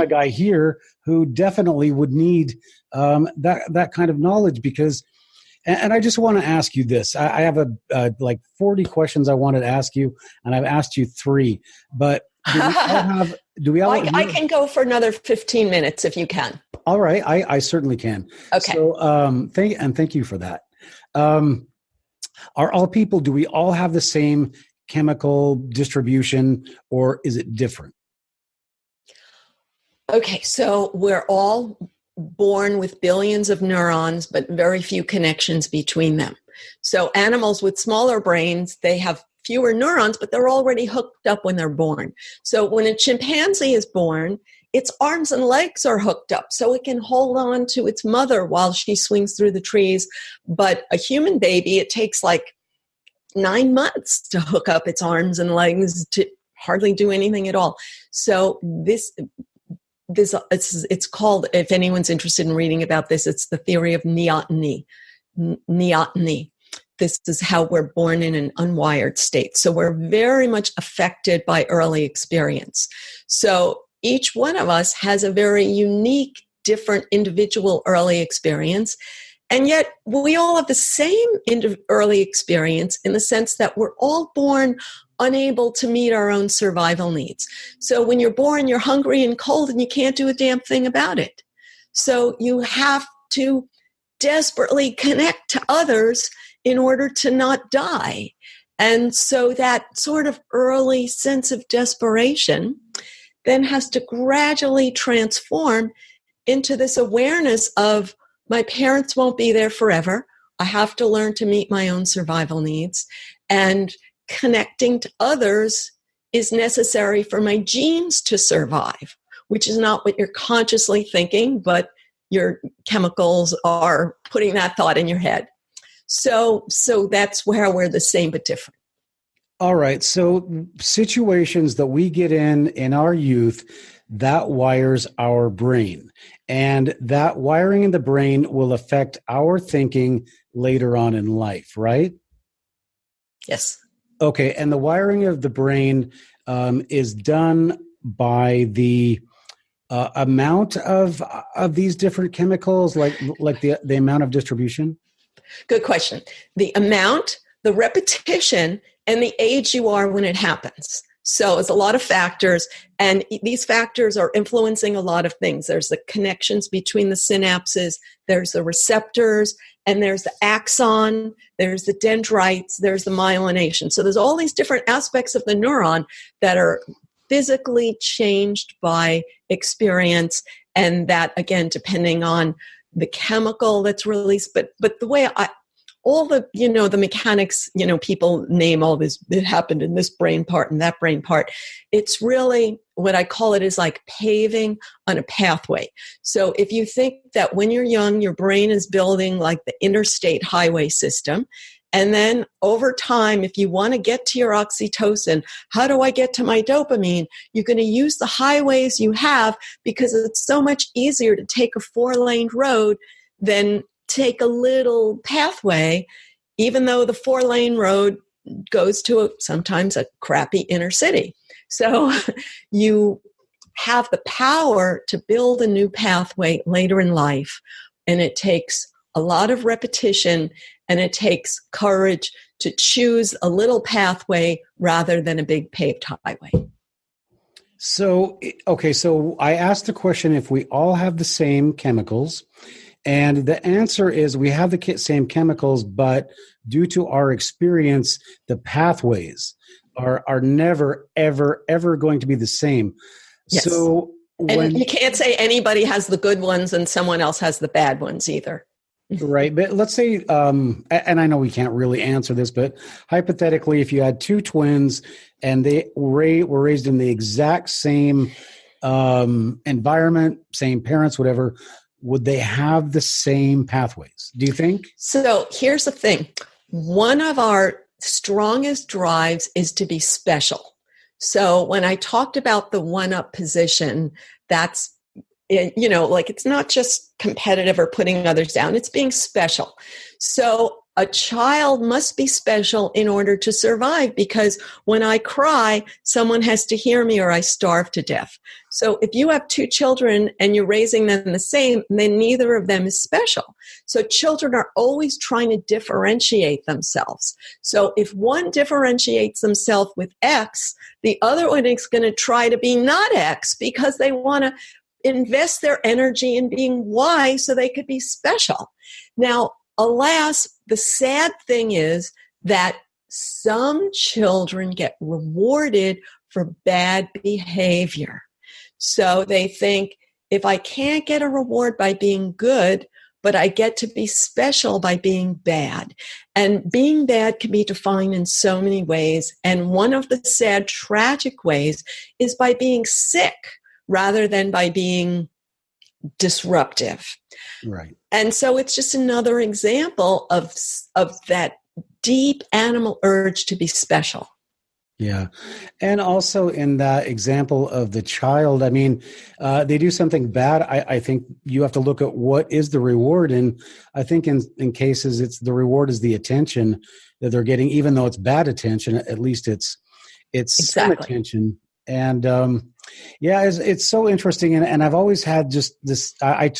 guy here who definitely would need that kind of knowledge, because. And I just want to ask you this. I have like 40 questions I wanted to ask you, and I've asked you 3. But do we all have? I can go for another 15 minutes if you can. All right, I certainly can. Okay. So thank you for that. Are all people? Do we all have the same chemical distribution, or is it different? Okay, so we're all born with billions of neurons, but very few connections between them. So animals with smaller brains, they have fewer neurons, but they're already hooked up when they're born. So when a chimpanzee is born, its arms and legs are hooked up so it can hold on to its mother while she swings through the trees. But a human baby, it takes like 9 months to hook up its arms and legs to hardly do anything at all. So it's called, if anyone's interested in reading about this, it's the theory of neoteny. Neoteny. This is how we're born in an unwired state. So we're very much affected by early experience. So each one of us has a very unique, different individual early experience. And yet we all have the same early experience in the sense that we're all born unable to meet our own survival needs. So when you're born, you're hungry and cold and you can't do a damn thing about it. So you have to desperately connect to others in order to not die. And so that sort of early sense of desperation then has to gradually transform into this awareness of, my parents won't be there forever. I have to learn to meet my own survival needs. And connecting to others is necessary for my genes to survive, which is not what you're consciously thinking, but your chemicals are putting that thought in your head. So that's where we're the same but different. All right. So situations that we get in our youth, that wires our brain. And that wiring in the brain will affect our thinking later on in life, right? Yes. Okay. And the wiring of the brain is done by the amount of these different chemicals, like the amount of distribution? Good question. The amount, the repetition, and the age you are when it happens. So it's a lot of factors, and these factors are influencing a lot of things. There's the connections between the synapses, there's the receptors, and there's the axon, there's the dendrites, there's the myelination. So there's all these different aspects of the neuron that are physically changed by experience, and that, again, depending on the chemical that's released. But the way all the, the mechanics, people name all this, it happened in this brain part and that brain part. It's really, what I call it is like paving on a pathway. So if you think that when you're young, your brain is building like the interstate highway system, and then over time, if you want to get to your oxytocin, how do I get to my dopamine? You're going to use the highways you have, because it's so much easier to take a 4-lane road than take a little pathway, even though the 4-lane road goes to sometimes a crappy inner city. So you have the power to build a new pathway later in life, and it takes a lot of repetition, and it takes courage to choose a little pathway rather than a big paved highway. So, okay, so I asked the question if we all have the same chemicals, and the answer is we have the same chemicals, but due to our experience, the pathways are never, ever, ever going to be the same. Yes. So and you can't say anybody has the good ones and someone else has the bad ones either. Right. But let's say, and I know we can't really answer this, but hypothetically, if you had two twins and they were raised in the exact same environment, same parents, whatever, would they have the same pathways, do you think? So here's the thing. One of our strongest drives is to be special. So when I talked about the one-up position, that's, like it's not just competitive or putting others down, it's being special. So a child must be special in order to survive, because when I cry, someone has to hear me or I starve to death. So if you have two children and you're raising them the same, then neither of them is special. So children are always trying to differentiate themselves. So if one differentiates themselves with X, the other one is going to try to be not X, because they want to invest their energy in being Y so they could be special. Now, alas, the sad thing is that some children get rewarded for bad behavior. So they think, if I can't get a reward by being good, but I get to be special by being bad. And being bad can be defined in so many ways. And one of the sad, tragic ways is by being sick rather than by being disruptive. Right. And so it's just another example of that deep animal urge to be special. Yeah. And also in that example of the child, I mean, they do something bad. I think you have to look at what is the reward. And I think in cases, it's the reward is the attention that they're getting, even though it's bad attention, at least it's some attention. And it's so interesting. And I've always had just this, I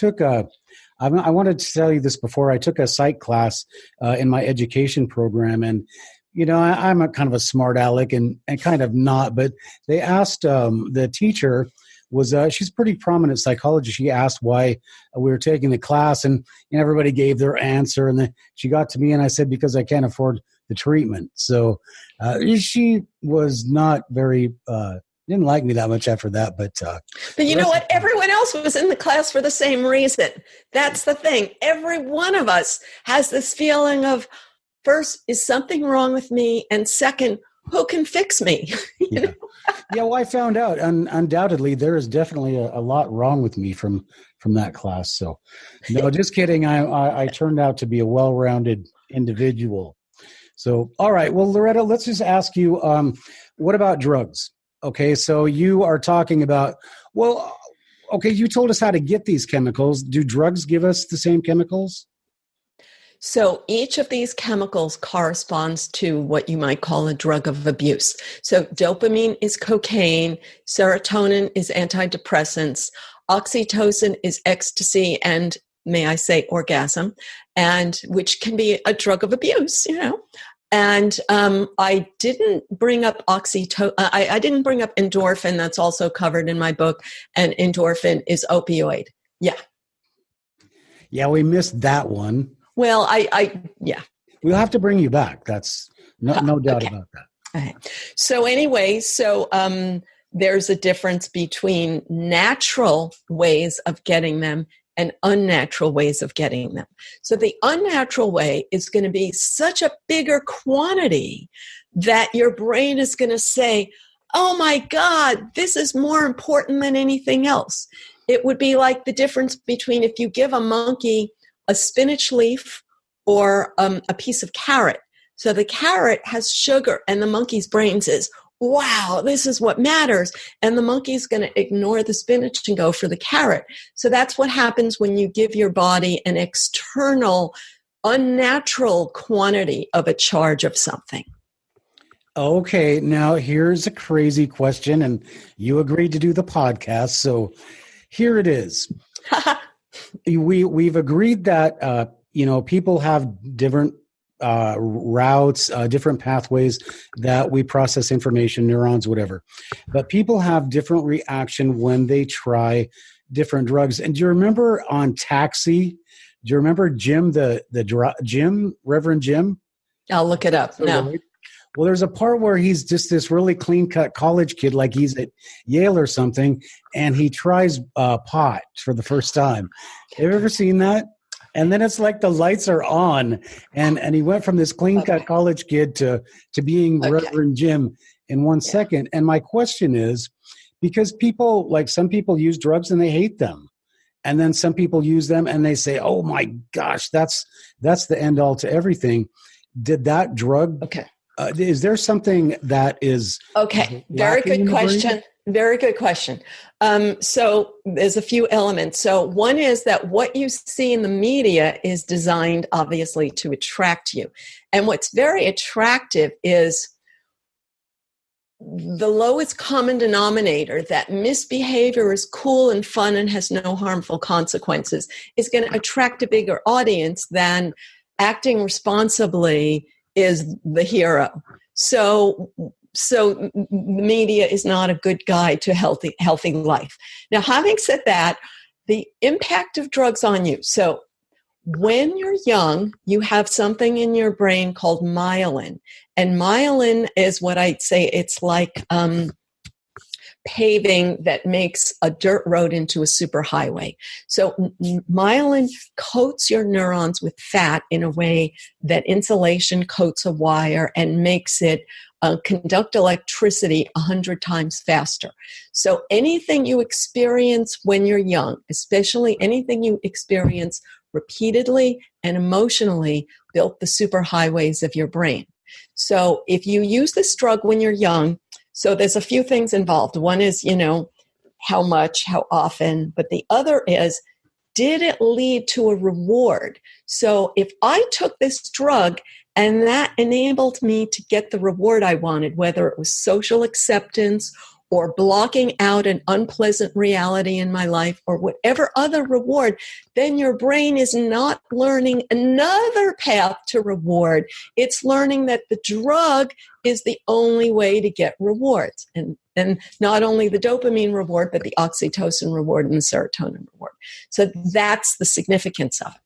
wanted to tell you this before. I took a psych class in my education program, and I'm a kind of a smart aleck and kind of not, but they asked the teacher she's a pretty prominent psychologist. She asked why we were taking the class, and everybody gave their answer. And then she got to me and I said, because I can't afford the treatment. So she was not very, didn't like me that much after that. But you know what? Everyone else was in the class for the same reason. That's the thing. Every one of us has this feeling of, first, is something wrong with me? And second, who can fix me? Yeah. Well, I found out, undoubtedly, there is definitely a lot wrong with me from that class. So, no, just kidding. I turned out to be a well-rounded individual. So, all right. Well, Loretta, let's just ask you, what about drugs? Okay, so you are talking about, you told us how to get these chemicals. Do drugs give us the same chemicals? So each of these chemicals corresponds to what you might call a drug of abuse. So dopamine is cocaine, serotonin is antidepressants, Oxytocin is ecstasy and, may I say, orgasm, and which can be a drug of abuse, And I didn't bring up I didn't bring up endorphin. That's also covered in my book. And endorphin is opioid. Yeah. Yeah, we missed that one. Well, yeah. We'll have to bring you back. That's no doubt okay. about that. Okay. So anyway, there's a difference between natural ways of getting them and unnatural ways of getting them. So the unnatural way is going to be such a bigger quantity that your brain is going to say, oh my God, this is more important than anything else. It would be like the difference between if you give a monkey a spinach leaf or a piece of carrot. So the carrot has sugar and the monkey's brain says, wow, this is what matters. And the monkey's going to ignore the spinach and go for the carrot. So that's what happens when you give your body an external, unnatural quantity of a charge of something. Okay, now here's a crazy question, and you agreed to do the podcast, so here it is. We've agreed that people have different routes, different pathways that we process information, neurons, whatever. But people have different reaction when they try different drugs. And do you remember on Taxi? Do you remember Jim, Jim, Reverend Jim? I'll look it up. No. Well, there's a part where he's just this really clean-cut college kid, like he's at Yale or something, and he tries pot for the first time. Have you ever seen that? And then it's like the lights are on, and he went from this clean-cut college kid to being Reverend Jim in 1 second. And my question is, because some people use drugs and they hate them. And then some people use them and they say, oh my gosh, that's the end all to everything. Did that drug... Okay. Is there something that is... Okay, very good question. Very good question. So there's a few elements. So one is that what you see in the media is designed, obviously, to attract you. And what's very attractive is the lowest common denominator, that misbehavior is cool and fun and has no harmful consequences, is going to attract a bigger audience than acting responsibly is the hero. So the media is not a good guide to healthy life. Now, having said that, the impact of drugs on you. So when you're young, you have something in your brain called myelin. And myelin is what I'd say it's like paving that makes a dirt road into a superhighway. So myelin coats your neurons with fat in a way that insulation coats a wire and makes it conduct electricity 100 times faster. So anything you experience when you're young, especially anything you experience repeatedly and emotionally, built the superhighways of your brain. So if you use this drug when you're young, so there's a few things involved. One is, how much, how often, but the other is, did it lead to a reward? So if I took this drug and that enabled me to get the reward I wanted, whether it was social acceptance or blocking out an unpleasant reality in my life or whatever other reward, then your brain is not learning another path to reward. It's learning that the drug is the only way to get rewards. And not only the dopamine reward, but the oxytocin reward and the serotonin reward. So that's the significance of it.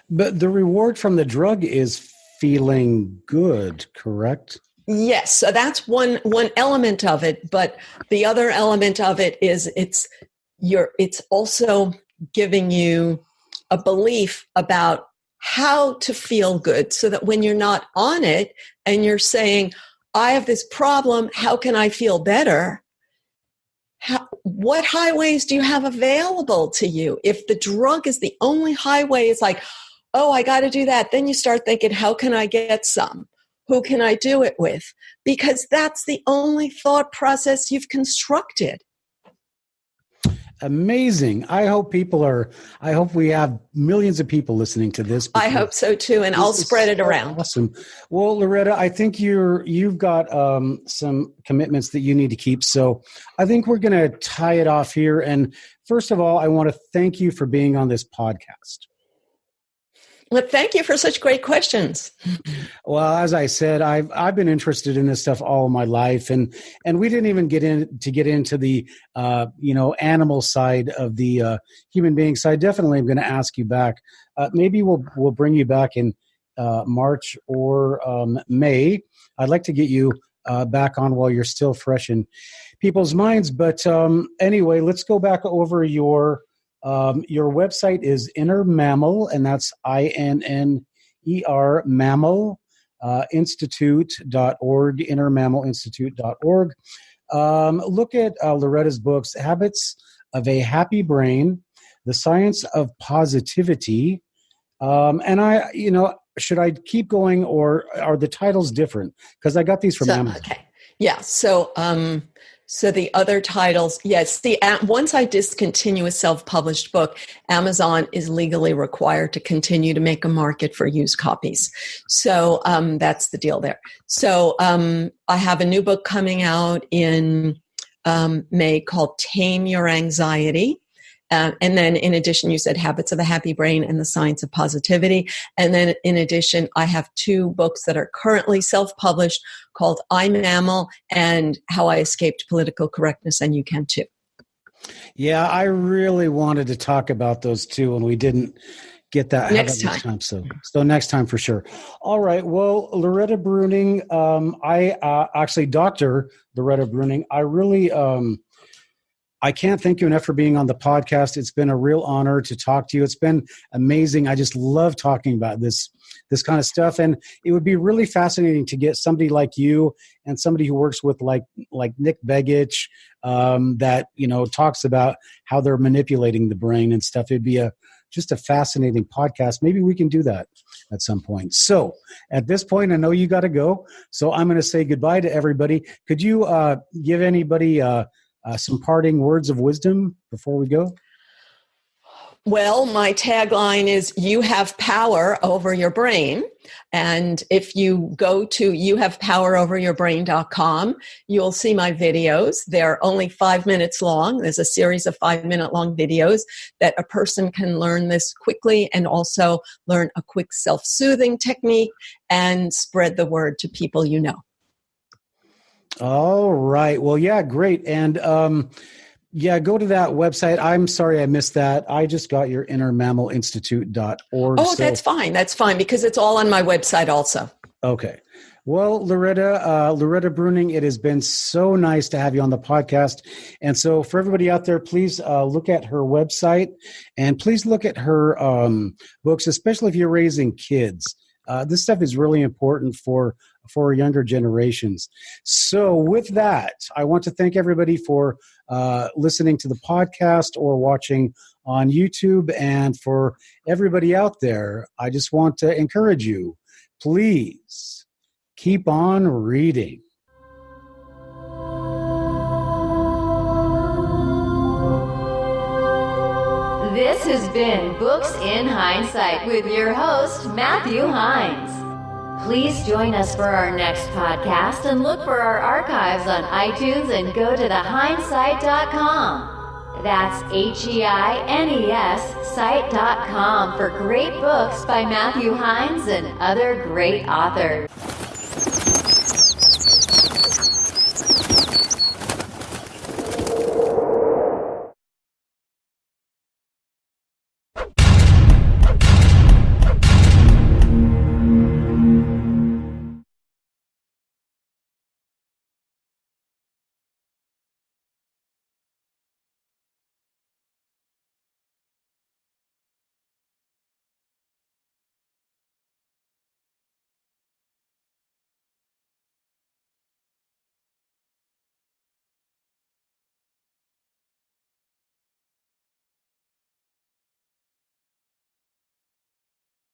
But the reward from the drug is feeling good, correct? Yes, so that's one element of it, but the other element of it is it's also giving you a belief about how to feel good, so that when you're not on it and you're saying, I have this problem, how can I feel better? What highways do you have available to you? If the drug is the only highway, it's like, oh, I got to do that. Then you start thinking, how can I get some? Who can I do it with? Because that's the only thought process you've constructed. Amazing. I hope we have millions of people listening to this. I hope so too, and I'll spread it around. Awesome. Well, Loretta, I think you've got some commitments that you need to keep. So I think we're going to tie it off here. And first of all, I want to thank you for being on this podcast. Well, thank you for such great questions. Well, as I said, I've been interested in this stuff all my life, and we didn't even get into the animal side of the human being side. Definitely, I'm going to ask you back. Maybe we'll bring you back in March or May. I'd like to get you back on while you're still fresh in people's minds. But anyway, let's go back over your website is Inner Mammal, and that's INNER Mammal Institute.org, innermammalinstitute.org. Look at Loretta's books, Habits of a Happy Brain, The Science of Positivity. And should I keep going, or are the titles different? Because I got these from Amazon. Okay. Yeah. So the other titles, yes. Once I discontinue a self-published book, Amazon is legally required to continue to make a market for used copies. So that's the deal there. So I have a new book coming out in May called Tame Your Anxiety. And then in addition, you said Habits of a Happy Brain and The Science of Positivity. And then in addition, I have 2 books that are currently self-published called I'm Mammal and How I Escaped Political Correctness, and you can too. Yeah, I really wanted to talk about those 2, and we didn't get that next time. So next time for sure. All right. Well, Loretta Breuning, Dr. Loretta Breuning, I really I can't thank you enough for being on the podcast. It's been a real honor to talk to you. It's been amazing. I just love talking about this kind of stuff. And it would be really fascinating to get somebody like you and somebody who works with like Nick Begich that, talks about how they're manipulating the brain and stuff. It'd be just a fascinating podcast. Maybe we can do that at some point. So at this point, I know you got to go. So I'm going to say goodbye to everybody. Could you give anybody some parting words of wisdom before we go? Well, my tagline is you have power over your brain. And if you go to youhavepoweroveryourbrain.com, you'll see my videos. They're only 5 minutes long. There's a series of 5-minute long videos that a person can learn this quickly and also learn a quick self-soothing technique and spread the word to people you know. All right. Well, yeah, great. And go to that website. I'm sorry I missed that. I just got your innermammalinstitute.org. Oh, that's fine. That's fine because it's all on my website also. Okay. Well, Loretta Breuning, it has been so nice to have you on the podcast. And so for everybody out there, please look at her website and please look at her books, especially if you're raising kids. This stuff is really important for younger generations. So with that, I want to thank everybody for listening to the podcast or watching on YouTube. And for everybody out there, I just want to encourage you, please keep on reading. This has been Books in Hindsight with your host, Matthew Hines. Please join us for our next podcast and look for our archives on iTunes and go to theheinessight.com. That's HEINES site.com for great books by Matthew Hines and other great authors.